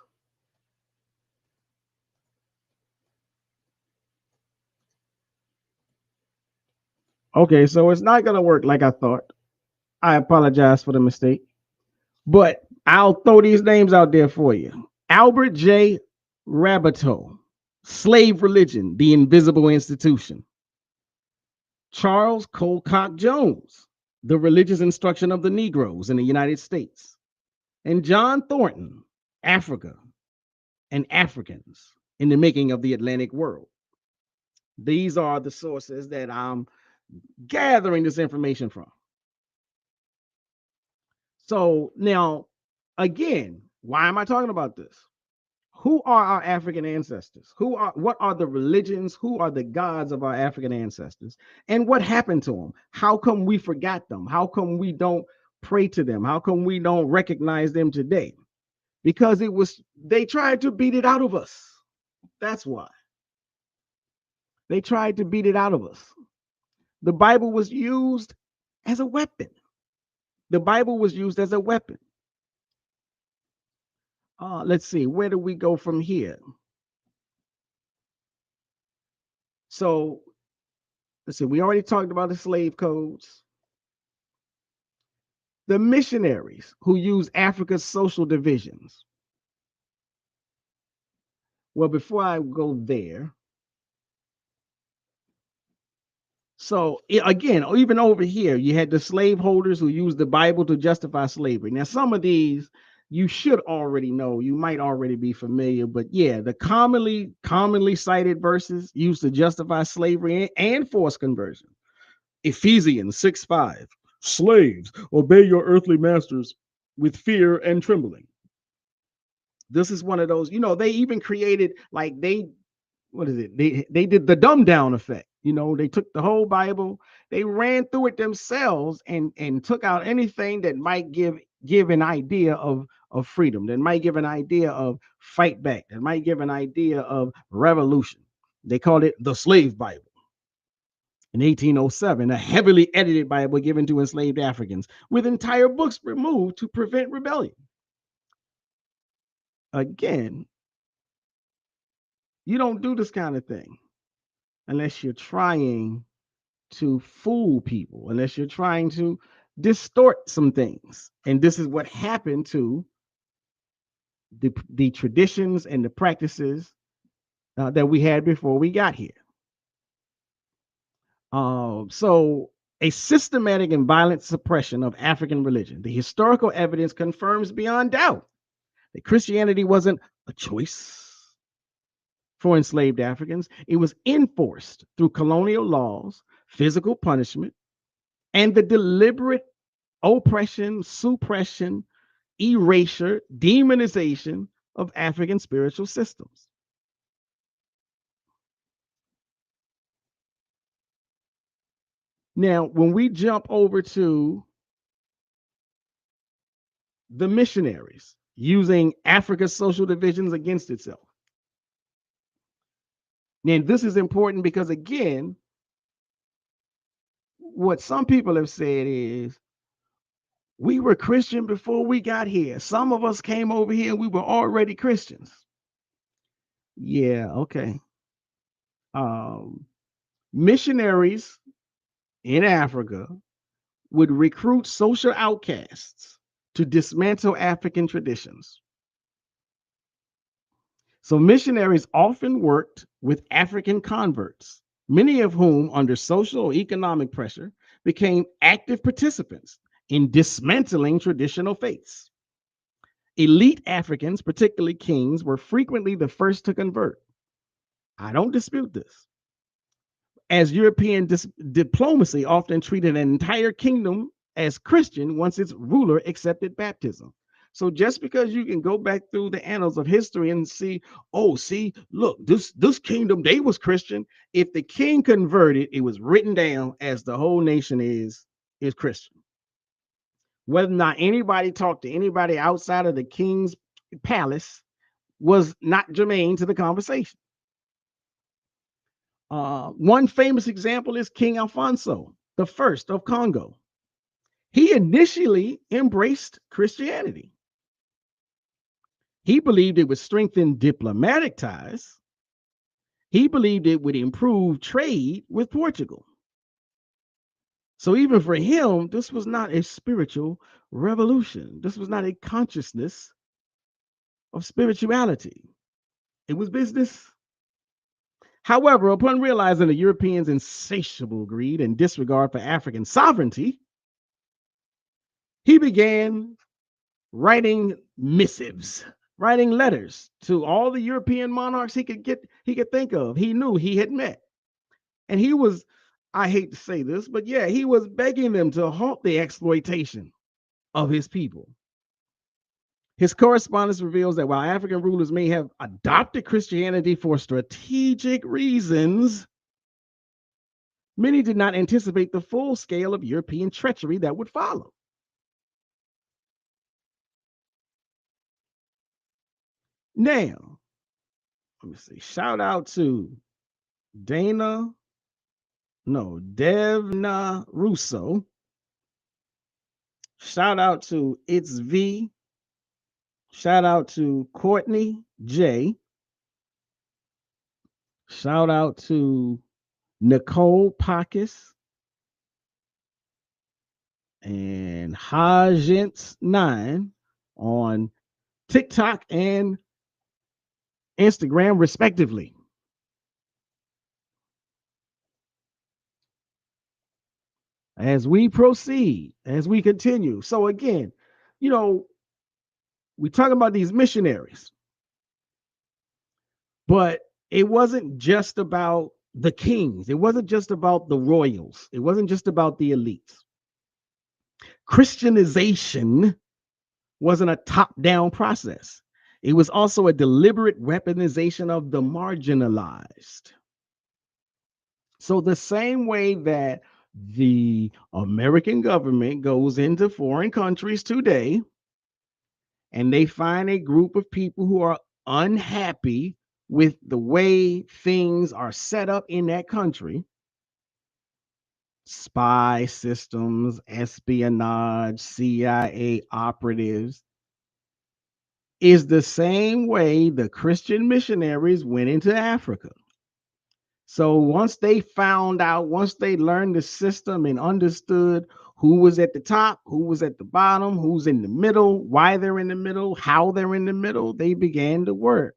Okay, so it's not gonna work like I thought. I apologize for the mistake, but I'll throw these names out there for you. Albert J. Rabateau, Slave Religion, The Invisible Institution. Charles Colcock Jones, The Religious Instruction of the Negroes in the United States. And John Thornton, Africa and Africans in the Making of the Atlantic World. These are the sources that I'm gathering this information from. So now, again, why am I talking about this? Who are our African ancestors? What are the religions? Who are the gods of our African ancestors? And what happened to them? How come we forgot them? How come we don't pray to them? How come we don't recognize them today? Because they tried to beat it out of us. That's why. They tried to beat it out of us. The Bible was used as a weapon. The Bible was used as a weapon. Let's see, where do we go from here? So let's see, we already talked about the slave codes. The missionaries who used Africa's social divisions. Well, before I go there, so again, even over here, you had the slaveholders who used the Bible to justify slavery. Now, some of these you should already know, you might already be familiar, but yeah, the commonly cited verses used to justify slavery and forced conversion. Ephesians 6:5, slaves, obey your earthly masters with fear and trembling. This is one of those, they even created like what is it? They did the dumb down effect. They took the whole Bible, they ran through it themselves and took out anything that might give an idea of freedom, that might give an idea of fight back, that might give an idea of revolution. They called it the Slave Bible. In 1807, a heavily edited Bible given to enslaved Africans, with entire books removed to prevent rebellion. Again, you don't do this kind of thing unless you're trying to fool people, unless you're trying to distort some things. And this is what happened to the traditions and the practices that we had before we got here. So a systematic and violent suppression of African religion. The historical evidence confirms beyond doubt that Christianity wasn't a choice for enslaved Africans. It was enforced through colonial laws, physical punishment, and the deliberate oppression, suppression, erasure, demonization of African spiritual systems. Now, when we jump over to the missionaries using Africa's social divisions against itself. Now, this is important because, again, what some people have said is we were Christian before we got here. Some of us came over here and we were already Christians. Yeah, okay. Missionaries in Africa would recruit social outcasts to dismantle African traditions. So missionaries often worked with African converts, many of whom, under social or economic pressure, became active participants in dismantling traditional faiths. Elite Africans, particularly kings, were frequently the first to convert. I don't dispute this. as European diplomacy often treated an entire kingdom as Christian once its ruler accepted baptism. So just because you can go back through the annals of history and see, oh, see, look, this kingdom, they was Christian. If the king converted, it was written down as the whole nation is Christian. Whether or not anybody talked to anybody outside of the king's palace was not germane to the conversation. One famous example is King Alfonso the First of Congo. He initially embraced Christianity. He believed it would strengthen diplomatic ties. He believed it would improve trade with Portugal. So even for him, this was not a spiritual revolution. This was not a consciousness of spirituality. It was business. However, upon realizing the Europeans' insatiable greed and disregard for African sovereignty, he began writing missives, writing letters to all the European monarchs he could think of. He knew he had met. And he was, I hate to say this, but yeah, he was begging them to halt the exploitation of his people. His correspondence reveals that while African rulers may have adopted Christianity for strategic reasons, many did not anticipate the full scale of European treachery that would follow. Now, let me see. Shout out to Devna Russo. Shout out to It's V. Shout out to Courtney J. Shout out to Nicole Pakis and Hajents9 on TikTok and Instagram, respectively. As we proceed, as we continue. So again, we talk about these missionaries, but it wasn't just about the kings. It wasn't just about the royals. It wasn't just about the elites. Christianization wasn't a top-down process. It was also a deliberate weaponization of the marginalized. So the same way that the American government goes into foreign countries today and they find a group of people who are unhappy with the way things are set up in that country, spy systems, espionage, CIA operatives, is the same way the Christian missionaries went into Africa. So once they found out, once they learned the system and understood who was at the top, who was at the bottom, who's in the middle, why they're in the middle, how they're in the middle, they began to work.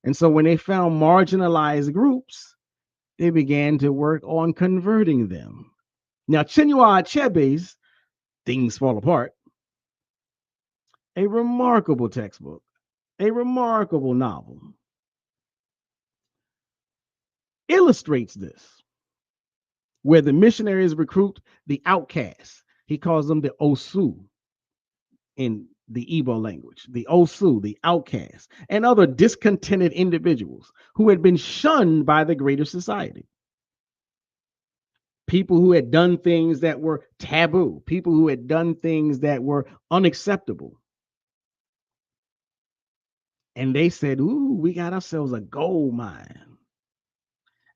And so when they found marginalized groups, they began to work on converting them. Now, Chinua Achebe's Things Fall Apart, a remarkable textbook, a remarkable novel, illustrates this, where the missionaries recruit the outcasts. He calls them the Osu in the Igbo language, the Osu, the outcasts, and other discontented individuals who had been shunned by the greater society. People who had done things that were taboo, people who had done things that were unacceptable. And they said, ooh, we got ourselves a gold mine.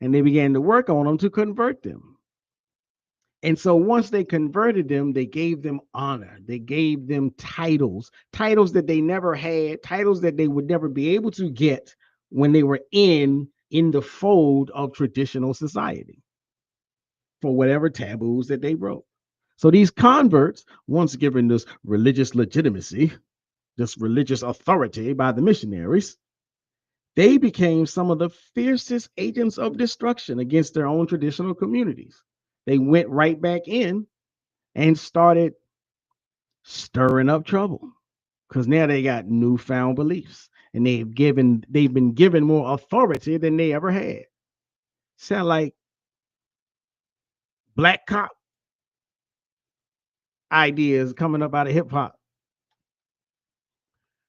And they began to work on them to convert them. And so once they converted them, they gave them honor. They gave them titles that they never had, titles that they would never be able to get when they were in the fold of traditional society for whatever taboos that they broke. So these converts, once given this religious legitimacy, this religious authority by the missionaries, they became some of the fiercest agents of destruction against their own traditional communities. They went right back in and started stirring up trouble because now they got newfound beliefs and they've been given more authority than they ever had. Sound like black cop ideas coming up out of hip hop.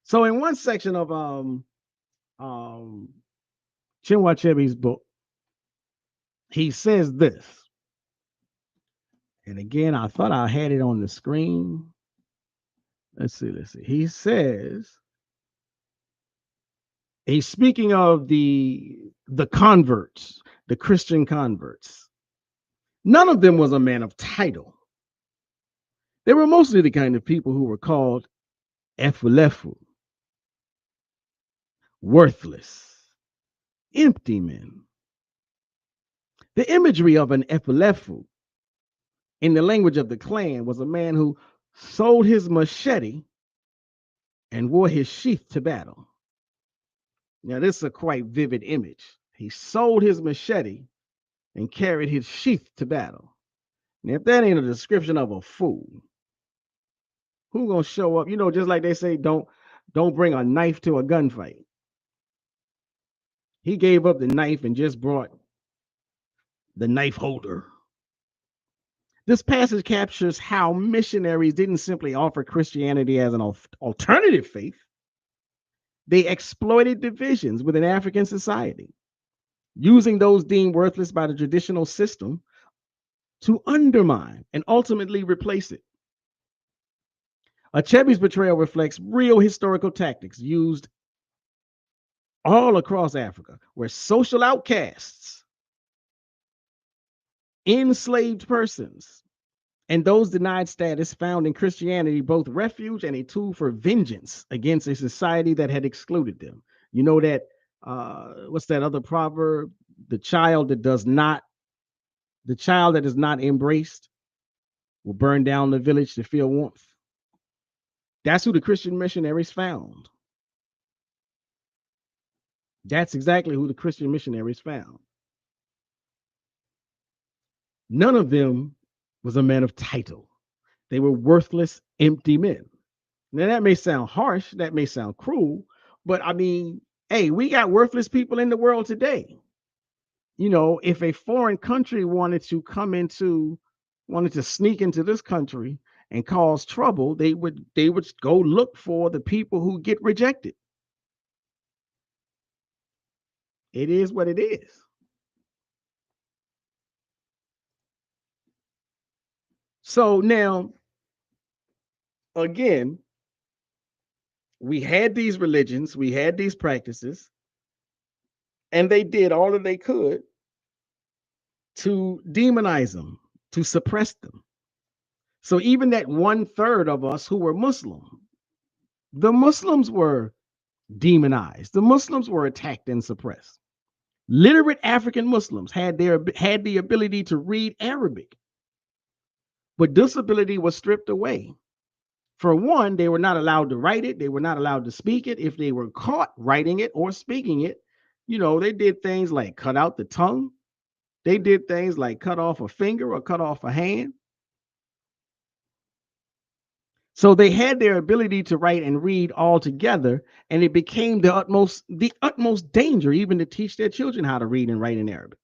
So in one section of um Chinua Achebe's book, he says this. And again, I thought I had it on the screen. Let's see. He says, he's speaking of the converts, the Christian converts. None of them was a man of title. They were mostly the kind of people who were called efulefu, worthless, empty men. The imagery of an efulefu in the language of the clan was a man who sold his machete and wore his sheath to battle. Now, this is a quite vivid image. He sold his machete and carried his sheath to battle. Now, if that ain't a description of a fool, who gonna show up? You know, just like they say, don't bring a knife to a gunfight. He gave up the knife and just brought the knife holder. This passage captures how missionaries didn't simply offer Christianity as an alternative faith. They exploited divisions within African society, using those deemed worthless by the traditional system to undermine and ultimately replace it. Achebe's portrayal reflects real historical tactics used all across Africa, where social outcasts, enslaved persons, and those denied status found in Christianity both refuge and a tool for vengeance against a society that had excluded them. You know that, what's that other proverb? The child that is not embraced will burn down the village to feel warmth. That's who the Christian missionaries found. That's exactly who the Christian missionaries found. None of them was a man of title. They were worthless, empty men. Now, that may sound harsh, that may sound cruel, but I mean, hey, we got worthless people in the world today. You know, if a foreign country wanted to sneak into this country and cause trouble, they would go look for the people who get rejected. It is what it is. So now, again, we had these religions, we had these practices, and they did all that they could to demonize them, to suppress them. So even that 1/3 of us who were Muslim, the Muslims were demonized. The Muslims were attacked and suppressed. Literate African Muslims had the ability to read Arabic, but this ability was stripped away. For one, they were not allowed to write it. They were not allowed to speak it. If they were caught writing it or speaking it, you know, they did things like cut out the tongue. They did things like cut off a finger or cut off a hand. So they had their ability to write and read all together, and it became the utmost danger even to teach their children how to read and write in Arabic.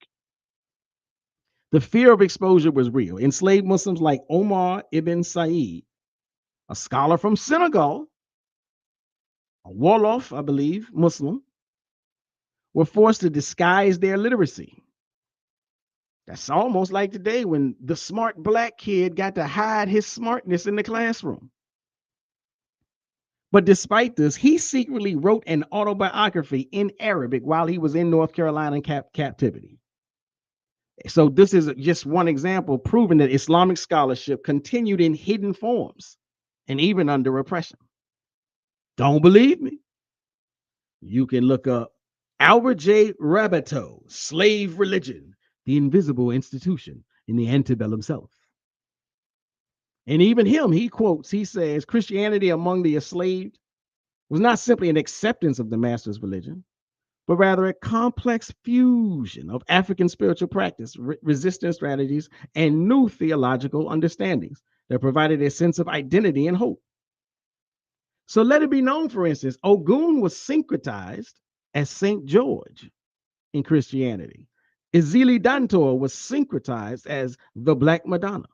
The fear of exposure was real. Enslaved Muslims like Omar ibn Said, a scholar from Senegal, a Wolof, I believe, Muslim, were forced to disguise their literacy. That's almost like today when the smart black kid got to hide his smartness in the classroom. But despite this, he secretly wrote an autobiography in Arabic while he was in North Carolina in captivity. So this is just one example proving that Islamic scholarship continued in hidden forms and even under repression. Don't believe me? You can look up Albert J. Rabateau, Slave Religion, the Invisible Institution in the Antebellum South. And even him, he says, Christianity among the enslaved was not simply an acceptance of the master's religion, but rather a complex fusion of African spiritual practice, resistance strategies, and new theological understandings that provided a sense of identity and hope. So let it be known, for instance, Ogun was syncretized as St. George in Christianity, Izili Dantor was syncretized as the Black Madonna.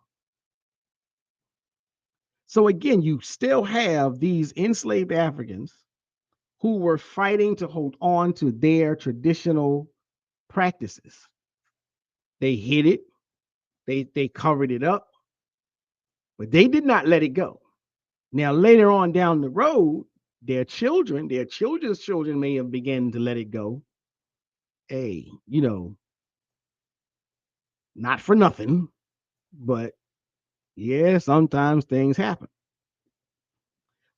So again, you still have these enslaved Africans who were fighting to hold on to their traditional practices. They hid it, they covered it up, but they did not let it go. Now, later on down the road, their children's children may have begun to let it go. Hey, not for nothing, but yeah, sometimes things happen.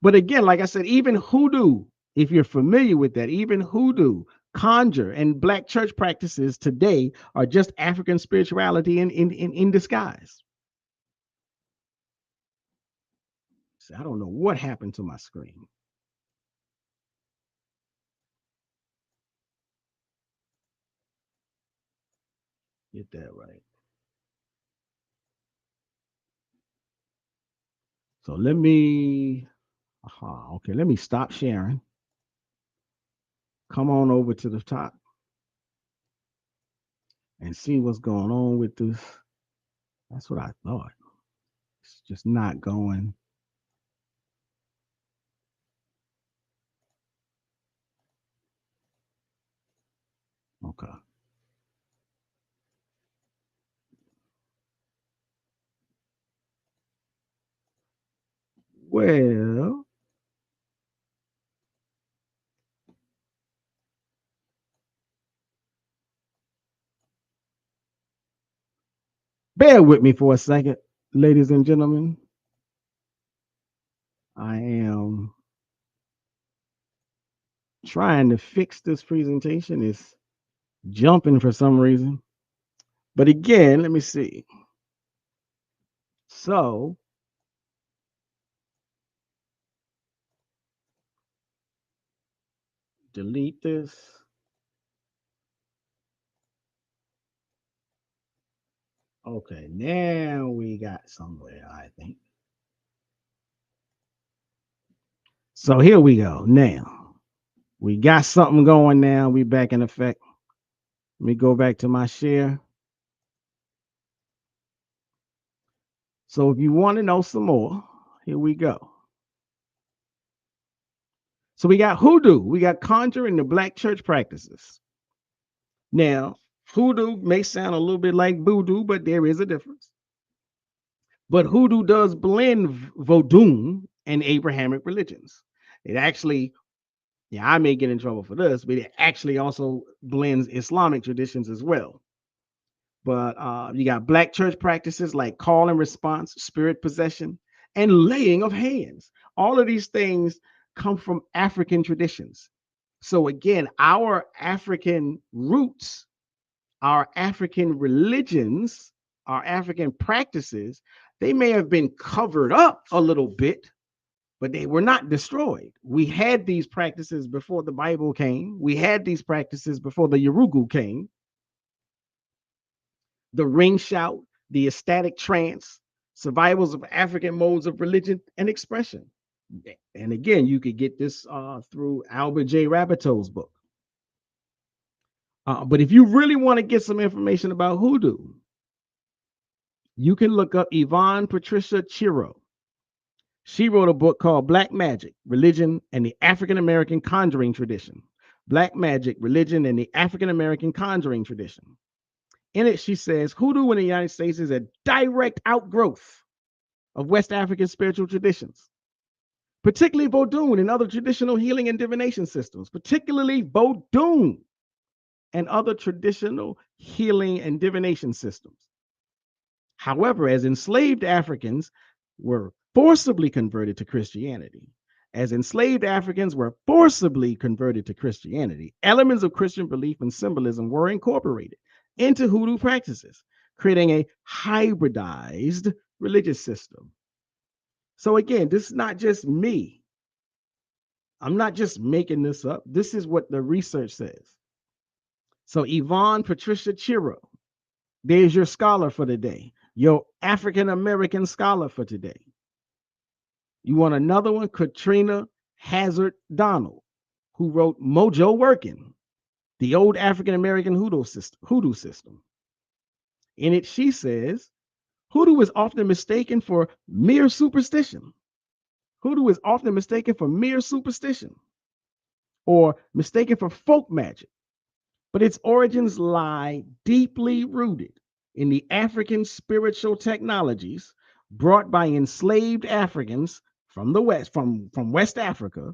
But again, like I said, even hoodoo, if you're familiar with that, even hoodoo, conjure, and black church practices today are just African spirituality in disguise. So I don't know what happened to my screen. Get that right. So let me, okay, let me stop sharing. Come on over to the top and see what's going on with this. That's what I thought. It's just not going. Okay. Well, bear with me for a second, ladies and gentlemen. I am trying to fix this presentation. It's jumping for some reason. But again, let me see. So, delete this. Okay, now we got somewhere, I think. So here we go. Now we got something going now. We back in effect. Let me go back to my share. So if you want to know some more, here we go. So we got hoodoo, we got conjure in the black church practices. Now, hoodoo may sound a little bit like voodoo, but there is a difference. But hoodoo does blend Vodun and Abrahamic religions. It actually, yeah, I may get in trouble for this, but it actually also blends Islamic traditions as well. But you got black church practices like call and response, spirit possession, and laying of hands. All of these things come from African traditions. So again, our African roots, our African religions, our African practices, they may have been covered up a little bit, but they were not destroyed. We had these practices before the Bible came. We had these practices before the Yoruba came. The ring shout, the ecstatic trance, survivals of African modes of religion and expression. And again, you could get this through Albert J. Rabbitoe's book. But if you really want to get some information about hoodoo, you can look up Yvonne Patricia Chiro. She wrote a book called Black Magic, Religion and the African American Conjuring Tradition. Black Magic, Religion and the African American Conjuring Tradition. In it, she says hoodoo in the United States is a direct outgrowth of West African spiritual traditions, particularly Vodun and other traditional healing and divination systems, particularly Vodun and other traditional healing and divination systems. However, as enslaved Africans were forcibly converted to Christianity, elements of Christian belief and symbolism were incorporated into hoodoo practices, creating a hybridized religious system. So again, this is not just me. I'm not just making this up. This is what the research says. So Yvonne Patricia Chiro, there's your scholar for today, your African American scholar for today. You want another one? Katrina Hazard Donald, who wrote Mojo Working, the old African American hoodoo system. In it, she says, hoodoo is often mistaken for mere superstition. Hoodoo is often mistaken for mere superstition or mistaken for folk magic, but its origins lie deeply rooted in the African spiritual technologies brought by enslaved Africans from the West, from West Africa,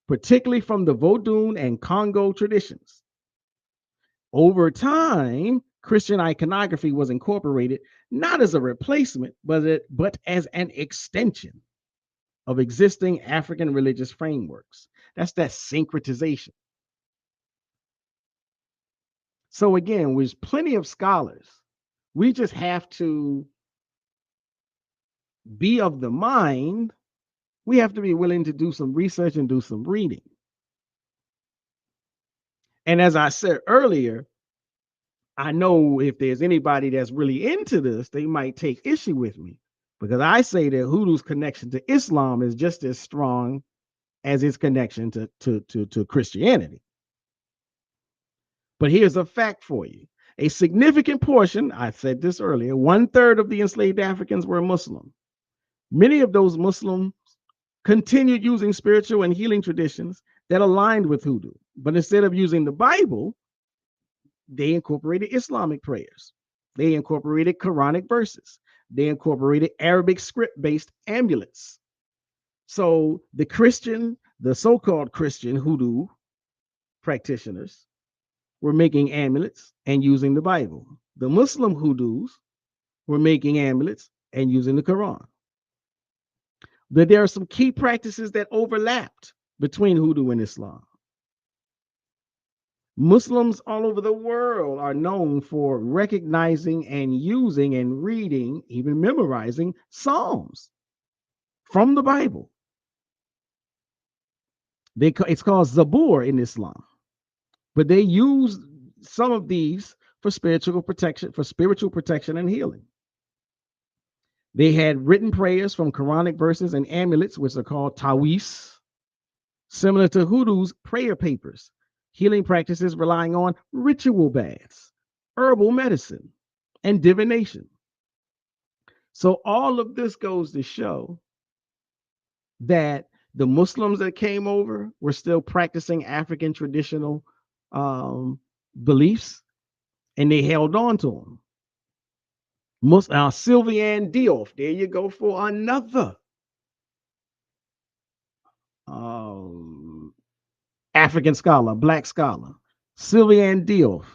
particularly from the Vodun and Congo traditions. Over time, Christian iconography was incorporated not as a replacement, but as an extension of existing African religious frameworks. That's that syncretization. So again, there's plenty of scholars. We just have to be of the mind. We have to be willing to do some research and do some reading. And as I said earlier, I know if there's anybody that's really into this, they might take issue with me because I say that hoodoo's connection to Islam is just as strong as its connection to Christianity. But here's a fact for you. A significant portion, I said this earlier, 1/3 of the enslaved Africans were Muslim. Many of those Muslims continued using spiritual and healing traditions that aligned with hoodoo. But instead of using the Bible, they incorporated Islamic prayers. They incorporated Quranic verses. They incorporated Arabic script-based amulets. So the so-called Christian hoodoo practitioners were making amulets and using the Bible. The Muslim hoodoos were making amulets and using the Quran. But there are some key practices that overlapped between hoodoo and Islam. Muslims all over the world are known for recognizing and using and reading, even memorizing Psalms from the Bible. It's called Zabur in Islam, but they use some of these for spiritual protection and healing. They had written prayers from Quranic verses and amulets, which are called tawis, similar to hoodoo's prayer papers. Healing practices relying on ritual baths, herbal medicine, and divination. So all of this goes to show that the Muslims that came over were still practicing African traditional beliefs, and they held on to them. Sylviane Diouf, there you go for another African scholar, black scholar. Sylviane Diouf,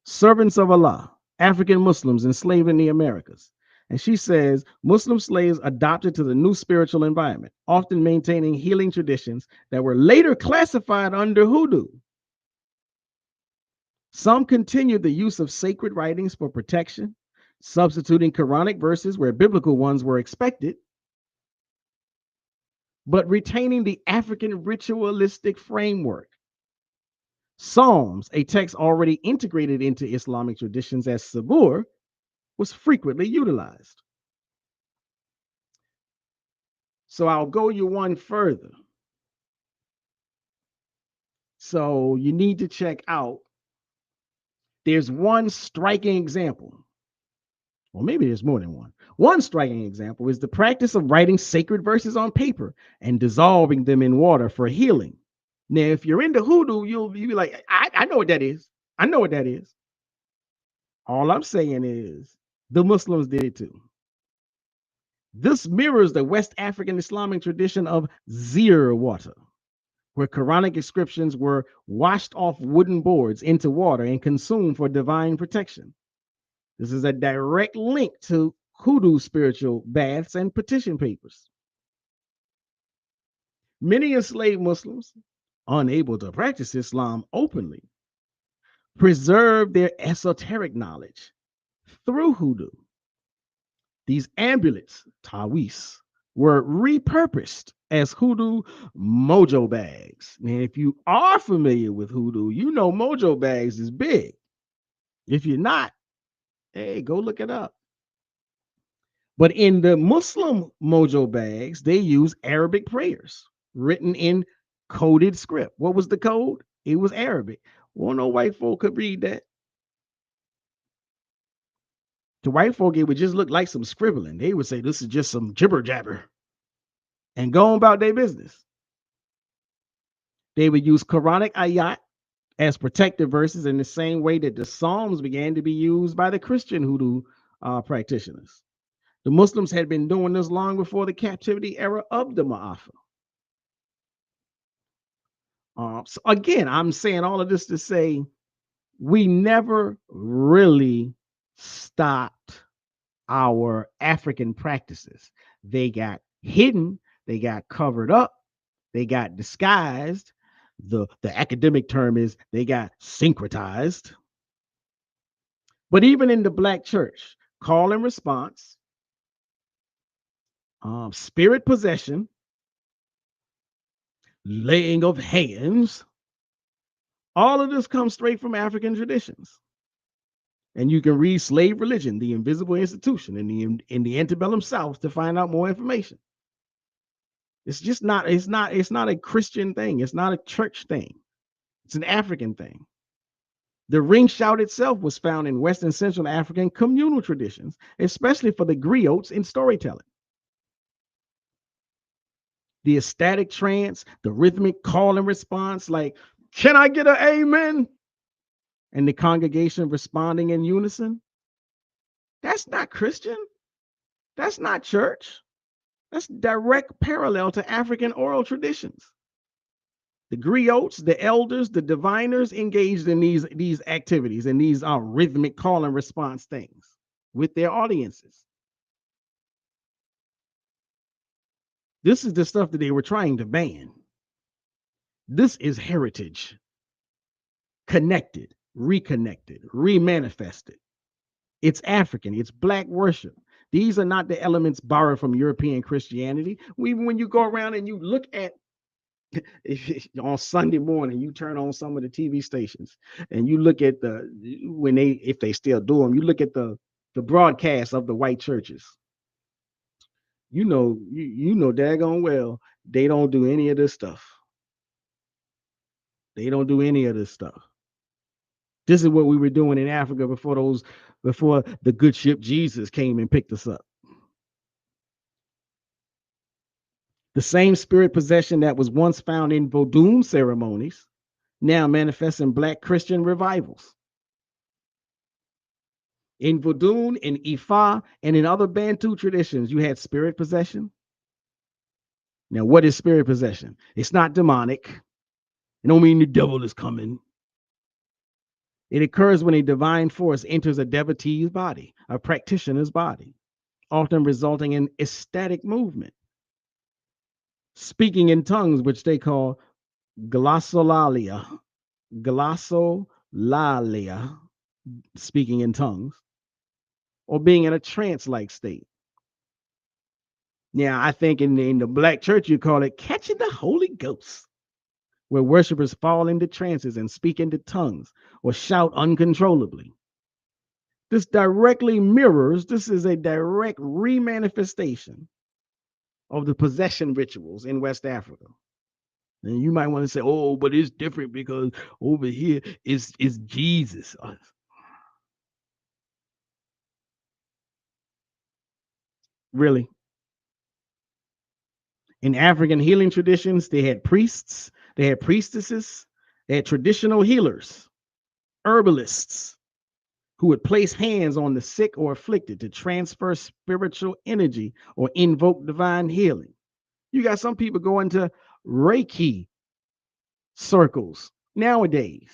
Servants of Allah, African Muslims enslaved in the Americas. And she says Muslim slaves adopted to the new spiritual environment, often maintaining healing traditions that were later classified under hoodoo. Some continued the use of sacred writings for protection, substituting Quranic verses where biblical ones were expected, but retaining the African ritualistic framework. Psalms, a text already integrated into Islamic traditions as Sabur, was frequently utilized. So I'll go you one further. So you need to check out, there's one striking example, or maybe there's more than one. One striking example is the practice of writing sacred verses on paper and dissolving them in water for healing. Now, if you're into hoodoo, you'll be like, I know what that is. I know what that is. All I'm saying is the Muslims did it too. This mirrors the West African Islamic tradition of zir water, where Quranic inscriptions were washed off wooden boards into water and consumed for divine protection. This is a direct link to hoodoo spiritual baths and petition papers. Many enslaved Muslims, unable to practice Islam openly, preserved their esoteric knowledge through hoodoo. These amulets, tawis, were repurposed as hoodoo mojo bags. Now, if you are familiar with hoodoo, you know mojo bags is big. If you're not, hey, go look it up. But in the Muslim mojo bags, they use Arabic prayers written in coded script. What was the code? It was Arabic. Well, no white folk could read that. The white folk, it would just look like some scribbling. They would say this is just some jibber jabber and go on about their business. They would use Quranic ayat as protective verses in the same way that the Psalms began to be used by the Christian hoodoo practitioners. The Muslims had been doing this long before the captivity era of the Ma'afa. So again, I'm saying all of this to say we never really stopped our African practices. They got hidden, they got covered up, they got disguised. The academic term is they got syncretized. But even in the Black church, call and response, spirit possession, laying of hands, all of this comes straight from African traditions. And you can read Slave Religion, the Invisible Institution, in the antebellum South to find out more information. It's just not, it's not a Christian thing. It's not a church thing. It's an African thing. The ring shout itself was found in West and Central African communal traditions, especially for the griots in storytelling. The ecstatic trance, the rhythmic call and response, like, can I get an amen? And the congregation responding in unison. That's not Christian. That's not church. That's direct parallel to African oral traditions. The griots, the elders, the diviners engaged in these activities and these rhythmic call and response things with their audiences. This is the stuff that they were trying to ban. This is heritage, connected, reconnected, remanifested. It's African, it's Black worship. These are not the elements borrowed from European Christianity. Even when you go around and you look at on Sunday morning, you turn on some of the TV stations and you look at if they still do them, you look at the broadcast of the white churches. You know daggone well they don't do any of this stuff. They don't do any of this stuff. This is what we were doing in Africa before the good ship Jesus came and picked us up. The same spirit possession that was once found in Vodun ceremonies now manifests in Black Christian revivals. In Vodun, in Ifa, and in other Bantu traditions, you had spirit possession. Now, what is spirit possession? It's not demonic. It don't mean the devil is coming. It occurs when a divine force enters a devotee's body, a practitioner's body, often resulting in ecstatic movement. Speaking in tongues, which they call glossolalia, speaking in tongues, or being in a trance-like state. Now, I think in the Black church, you call it catching the Holy Ghost, where worshipers fall into trances and speak into tongues or shout uncontrollably. This is a direct remanifestation of the possession rituals in West Africa. And you might want to say, oh, but it's different because over here is Jesus. Really? In African healing traditions, they had priests, they had priestesses, they had traditional healers, herbalists, who would place hands on the sick or afflicted to transfer spiritual energy or invoke divine healing. You got some people going to Reiki circles nowadays.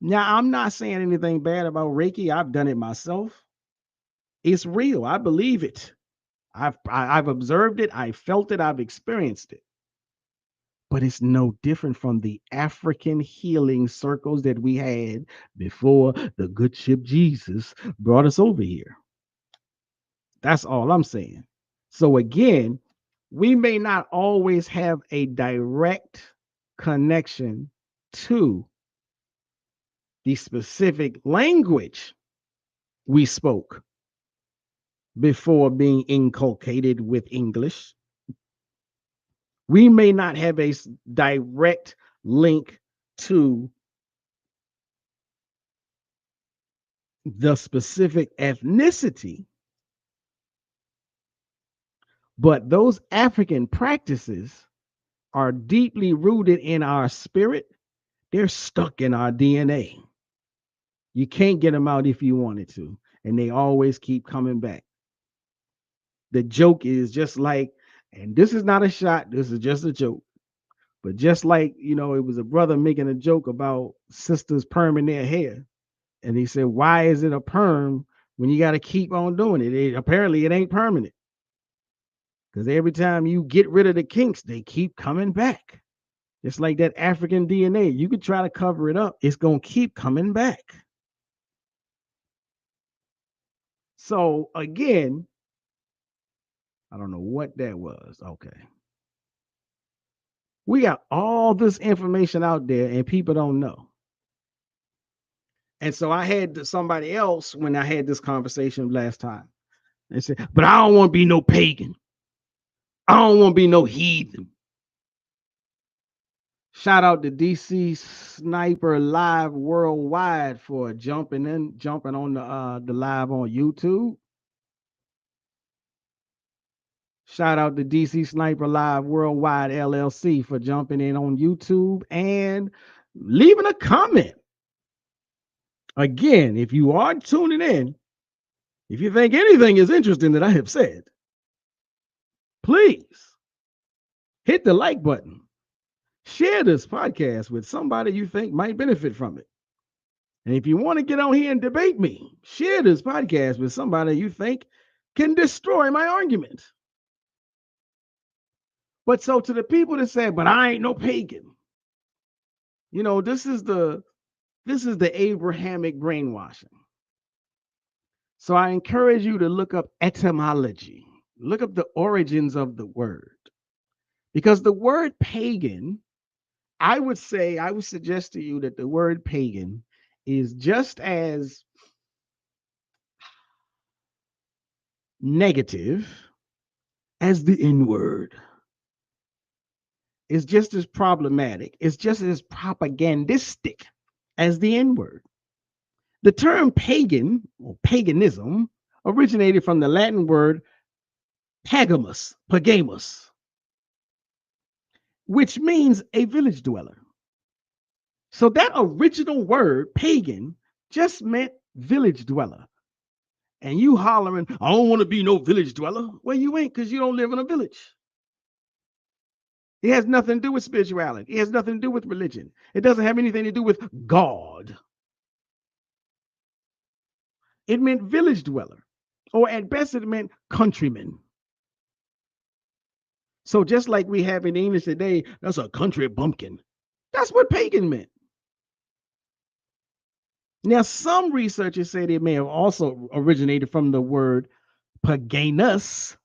Now, I'm not saying anything bad about Reiki. I've done it myself. It's real. I believe it. I've observed it. I felt it. I've experienced it. But it's no different from the African healing circles that we had before the good ship Jesus brought us over here. That's all I'm saying. So again, we may not always have a direct connection to the specific language we spoke before being inculcated with English. We may not have a direct link to the specific ethnicity, but those African practices are deeply rooted in our spirit. They're stuck in our DNA. You can't get them out if you wanted to, and they always keep coming back. The joke is just like, and this is not a shot, this is just a joke. But just like, it was a brother making a joke about sisters perming their hair. And he said, why is it a perm when you got to keep on doing it? Apparently, it ain't permanent. Because every time you get rid of the kinks, they keep coming back. Just like that African DNA. You could try to cover it up, it's going to keep coming back. So, again, I don't know what that was. Okay. We got all this information out there and people don't know. And so I had somebody else when I had this conversation last time. They said, but I don't want to be no pagan. I don't want to be no heathen. Shout out to DC Sniper Live Worldwide for jumping on the live on YouTube. Shout out to DC Sniper Live Worldwide LLC for jumping in on YouTube and leaving a comment. Again, if you are tuning in, if you think anything is interesting that I have said, please hit the like button. Share this podcast with somebody you think might benefit from it. And if you want to get on here and debate me, share this podcast with somebody you think can destroy my argument. But so to the people that say, but I ain't no pagan, this is the Abrahamic brainwashing. So I encourage you to look up etymology, look up the origins of the word. Because the word pagan, I would suggest to you that the word pagan is just as negative as the N word. It's just as problematic. It's just as propagandistic as the N word. The term pagan or paganism originated from the Latin word pagamus, which means a village dweller. So that original word, pagan, just meant village dweller. And you hollering, I don't want to be no village dweller. Well, you ain't, because you don't live in a village. It has nothing to do with spirituality. It has nothing to do with religion. It doesn't have anything to do with God. It meant village dweller, or at best it meant countryman. So just like we have in English today, that's a country bumpkin. That's what pagan meant. Now, some researchers say they may have also originated from the word paganus,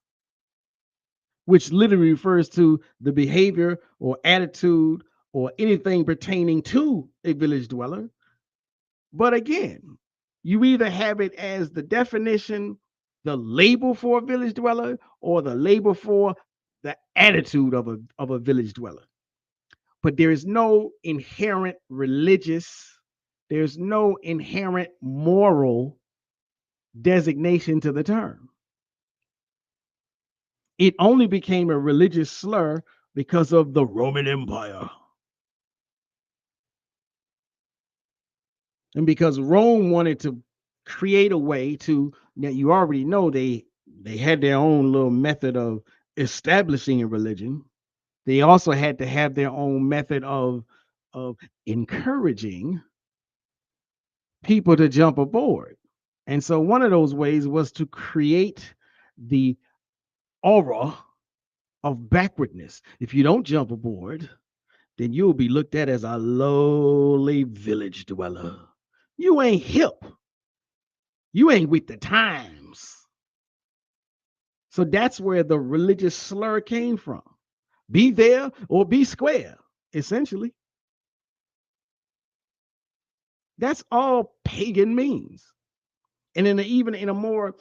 which literally refers to the behavior or attitude or anything pertaining to a village dweller. But again, you either have it as the definition, the label for a village dweller, or the label for the attitude of a village dweller. But there is no inherent religious, there's no inherent moral designation to the term. It only became a religious slur because of the Roman Empire. And because Rome wanted to create a way to, now you already know they had their own little method of establishing a religion. They also had to have their own method of encouraging people to jump aboard. And so one of those ways was to create the aura of backwardness. If you don't jump aboard, then you'll be looked at as a lowly village dweller. You ain't hip. You ain't with the times. So that's where the religious slur came from. Be there or be square, essentially. That's all pagan means. And even in a more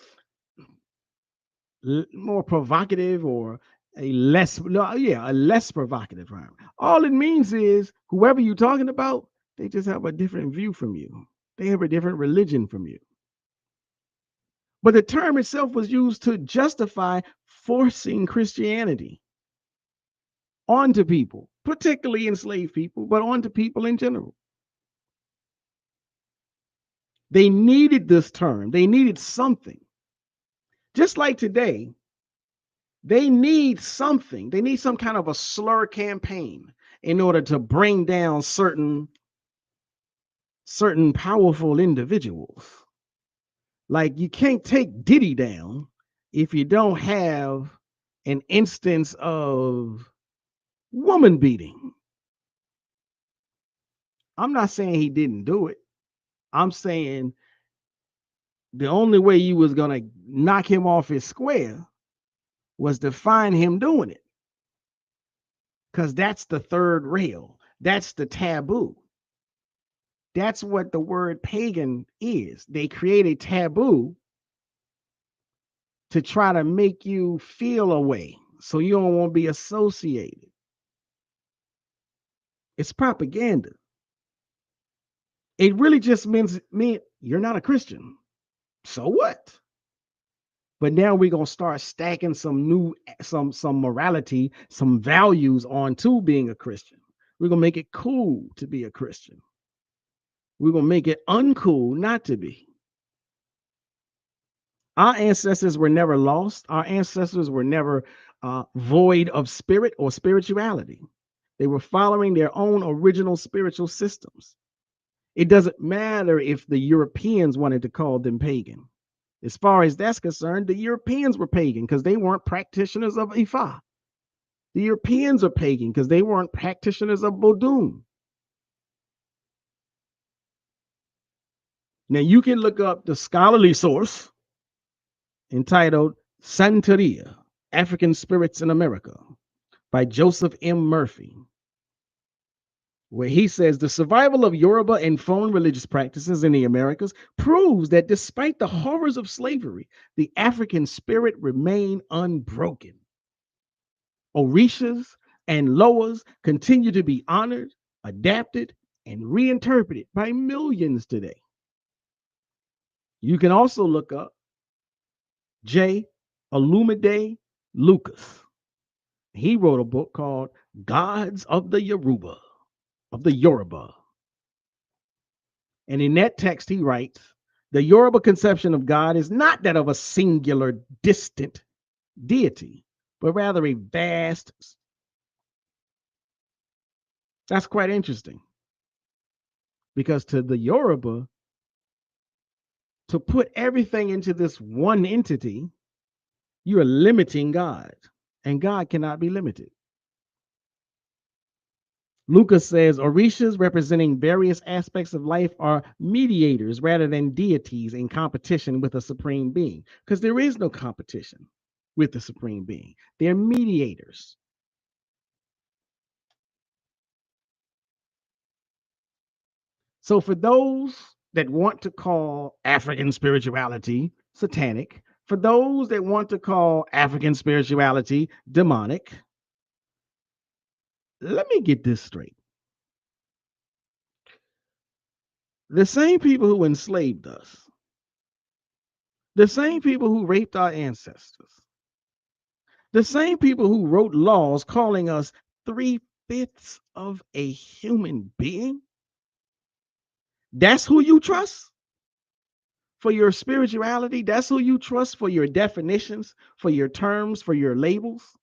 provocative or a less provocative term. All it means is whoever you're talking about, they just have a different view from you. They have a different religion from you. But the term itself was used to justify forcing Christianity onto people, particularly enslaved people, but onto people in general. They needed this term. They needed something. Just like today, they need something. They need some kind of a slur campaign in order to bring down certain powerful individuals. Like you can't take Diddy down if you don't have an instance of woman beating. I'm not saying he didn't do it. I'm saying the only way you was going to knock him off his square was to find him doing it. Because that's the third rail. That's the taboo. That's what the word pagan is. They create a taboo to try to make you feel a way so you don't want to be associated. It's propaganda. It really just means you're not a Christian. So what? But now we're gonna start stacking some morality, some values onto being a Christian. We're gonna make it cool to be a Christian. We're gonna make it uncool not to be. Our ancestors were never lost. Our ancestors were never void of spirit or spirituality. They were following their own original spiritual systems. It doesn't matter if the Europeans wanted to call them pagan. As far as that's concerned, the Europeans were pagan because they weren't practitioners of Ifa. The Europeans are pagan because they weren't practitioners of Bodum. Now you can look up the scholarly source entitled Santeria, African Spirits in America by Joseph M. Murphy, where he says the survival of Yoruba and foreign religious practices in the Americas proves that despite the horrors of slavery, the African spirit remained unbroken. Orishas and Loas continue to be honored, adapted, and reinterpreted by millions today. You can also look up J. Olumide Lucas. He wrote a book called Gods of the Yoruba. And in that text, he writes, the Yoruba conception of God is not that of a singular, distant deity, but rather a vast. That's quite interesting. Because to the Yoruba, to put everything into this one entity, you are limiting God, and God cannot be limited. Lucas says Orishas representing various aspects of life are mediators rather than deities in competition with a supreme being, because there is no competition with the supreme being. They're mediators. So for those that want to call African spirituality satanic, for those that want to call African spirituality demonic, let me get this straight. The same people who enslaved us, the same people who raped our ancestors, the same people who wrote laws calling us 3/5 of a human being, that's who you trust for your spirituality. That's who you trust for your definitions, for your terms, for your labels,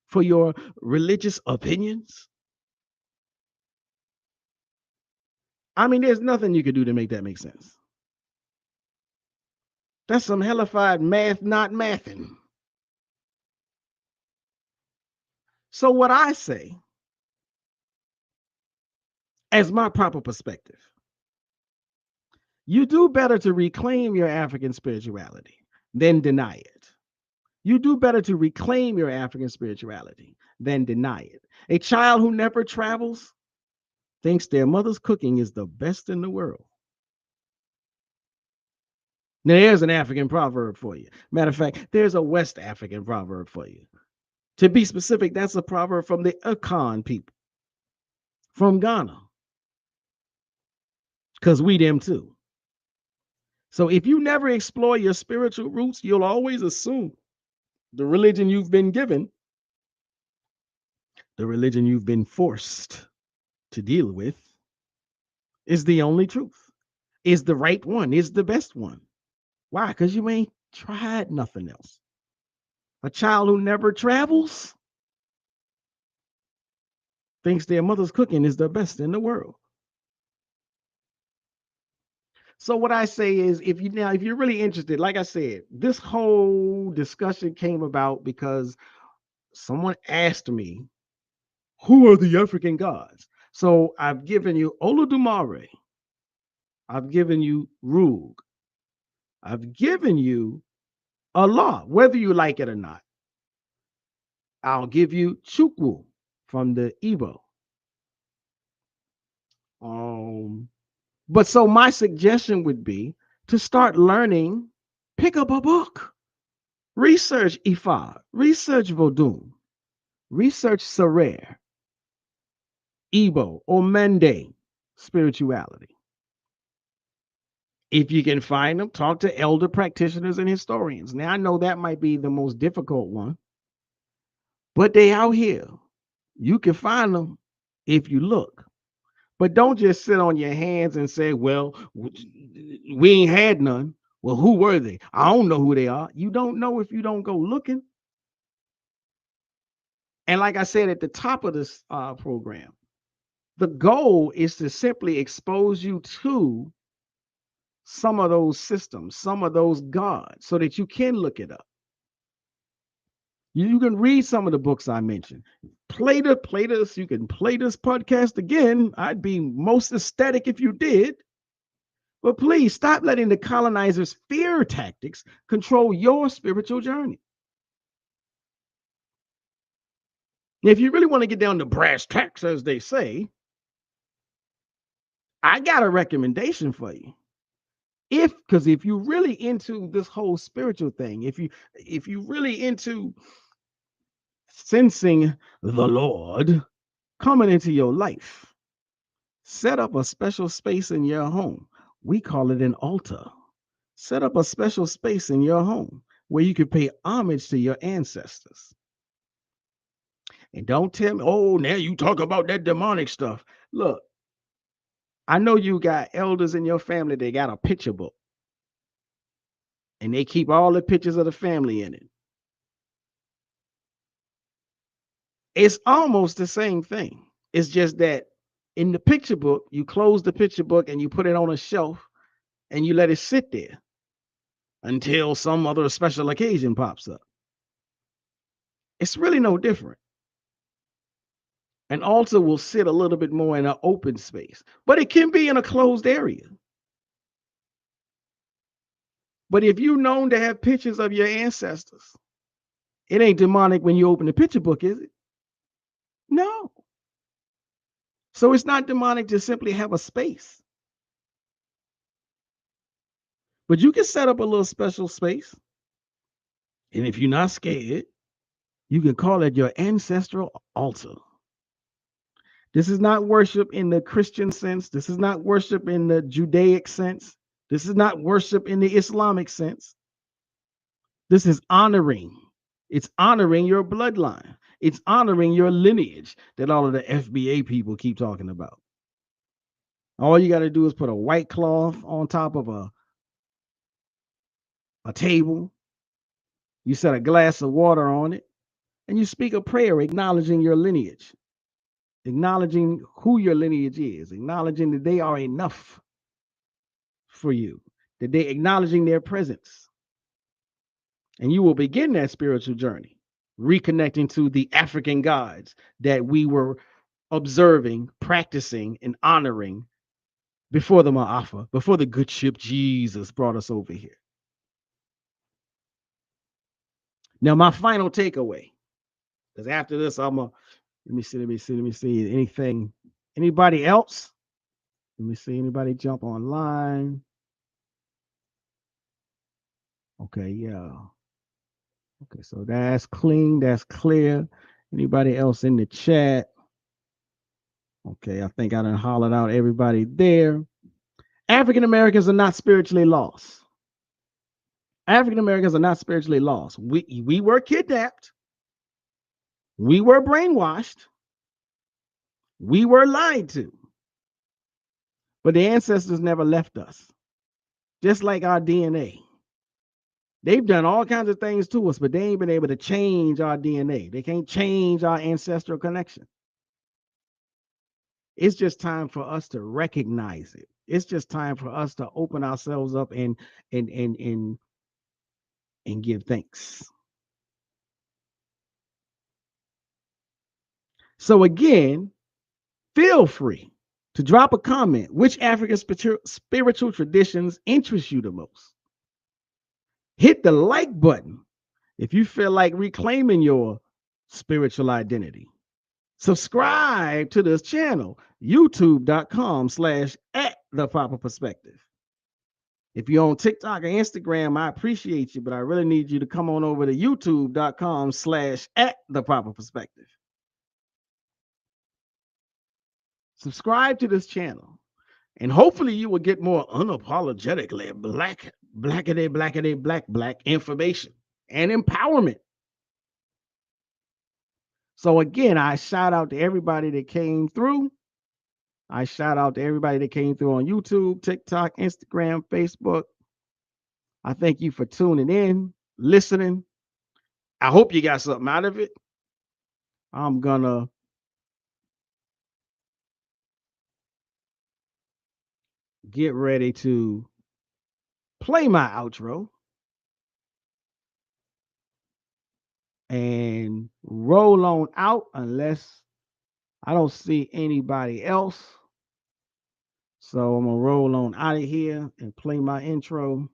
for your religious opinions. I mean, there's nothing you could do to make that make sense. That's some hellified math not mathing. So what I say, as my proper perspective, you do better to reclaim your African spirituality than deny it. You do better to reclaim your African spirituality than deny it. A child who never travels thinks their mother's cooking is the best in the world. Now, there's an African proverb for you. Matter of fact, there's a West African proverb for you. To be specific, that's a proverb from the Akan people from Ghana, because we them too. So if you never explore your spiritual roots, you'll always assume the religion you've been given, the religion you've been forced to deal with, is the only truth, is the right one, is the best one. Why? Because you ain't tried nothing else. A child who never travels thinks their mother's cooking is the best in the world. So what I say is, if you're really interested, like I said, this whole discussion came about because someone asked me, who are the African gods? So I've given you Olodumare, I've given you Rug, I've given you Allah, whether you like it or not. I'll give you Chukwu from the Igbo. But so my suggestion would be to start learning, pick up a book, research Ifa, research Vodun, research Sarer, Igbo, or Mende spirituality. If you can find them, talk to elder practitioners and historians. Now, I know that might be the most difficult one, but they out here. You can find them if you look. But don't just sit on your hands and say, well, we ain't had none. Well, who were they? I don't know who they are. You don't know if you don't go looking. And like I said at the top of this program, the goal is to simply expose you to some of those systems, some of those gods, so that you can look it up. You can read some of the books I mentioned. Play this. You can play this podcast again. I'd be most ecstatic if you did. But please stop letting the colonizers' fear tactics control your spiritual journey. If you really want to get down to brass tacks, as they say, I got a recommendation for you. Because if you're really into this whole spiritual thing, if you really into sensing the Lord coming into your life, set up a special space in your home. We call it an altar. Set up a special space in your home where you can pay homage to your ancestors. And don't tell me, oh, now you talk about that demonic stuff. Look, I know you got elders in your family, they got a picture book. And they keep all the pictures of the family in it. It's almost the same thing. It's just that in the picture book, you close the picture book and you put it on a shelf and you let it sit there until some other special occasion pops up. It's really no different. An altar will sit a little bit more in an open space, but it can be in a closed area. But if you're known to have pictures of your ancestors, it ain't demonic when you open the picture book, is it? No. So it's not demonic to simply have a space. But you can set up a little special space. And if you're not scared, you can call it your ancestral altar. This is not worship in the Christian sense. This is not worship in the Judaic sense. This is not worship in the Islamic sense. This is honoring. It's honoring your bloodline. It's honoring your lineage that all of the FBA people keep talking about. All you got to do is put a white cloth on top of a table. You set a glass of water on it, and you speak a prayer acknowledging your lineage, acknowledging who your lineage is, acknowledging that they are enough for you, that they acknowledging their presence. And you will begin that spiritual journey, reconnecting to the African gods that we were observing, practicing, and honoring before the Ma'afa, before the good ship Jesus brought us over here. Now, my final takeaway, because after this, let me see. Anybody else? Let me see, anybody jump online? Okay, yeah. Okay, so that's clean, that's clear. Anybody else in the chat? Okay, I think I done hollered out everybody there. African Americans are not spiritually lost. African Americans are not spiritually lost. We were kidnapped. We were brainwashed. We were lied to. But the ancestors never left us. Just like our DNA. They've done all kinds of things to us, but they ain't been able to change our DNA. They can't change our ancestral connection. It's just time for us to recognize it. It's just time for us to open ourselves up and and and give thanks. So again, feel free to drop a comment. Which African spiritual traditions interest you the most? Hit the like button if you feel like reclaiming your spiritual identity. Subscribe to this channel, youtube.com/at the proper perspective. If you're on TikTok or Instagram, I appreciate you, but I really need you to come on over to youtube.com/at the proper perspective. Subscribe to this channel, and hopefully you will get more unapologetically black information and empowerment. So again, I shout out to everybody that came through. I shout out to everybody that came through on YouTube, TikTok, Instagram, Facebook. I thank you for tuning in, listening. I hope you got something out of it. I'm gonna get ready to play my outro and roll on out unless I don't see anybody else. So I'm gonna roll on out of here and play my intro.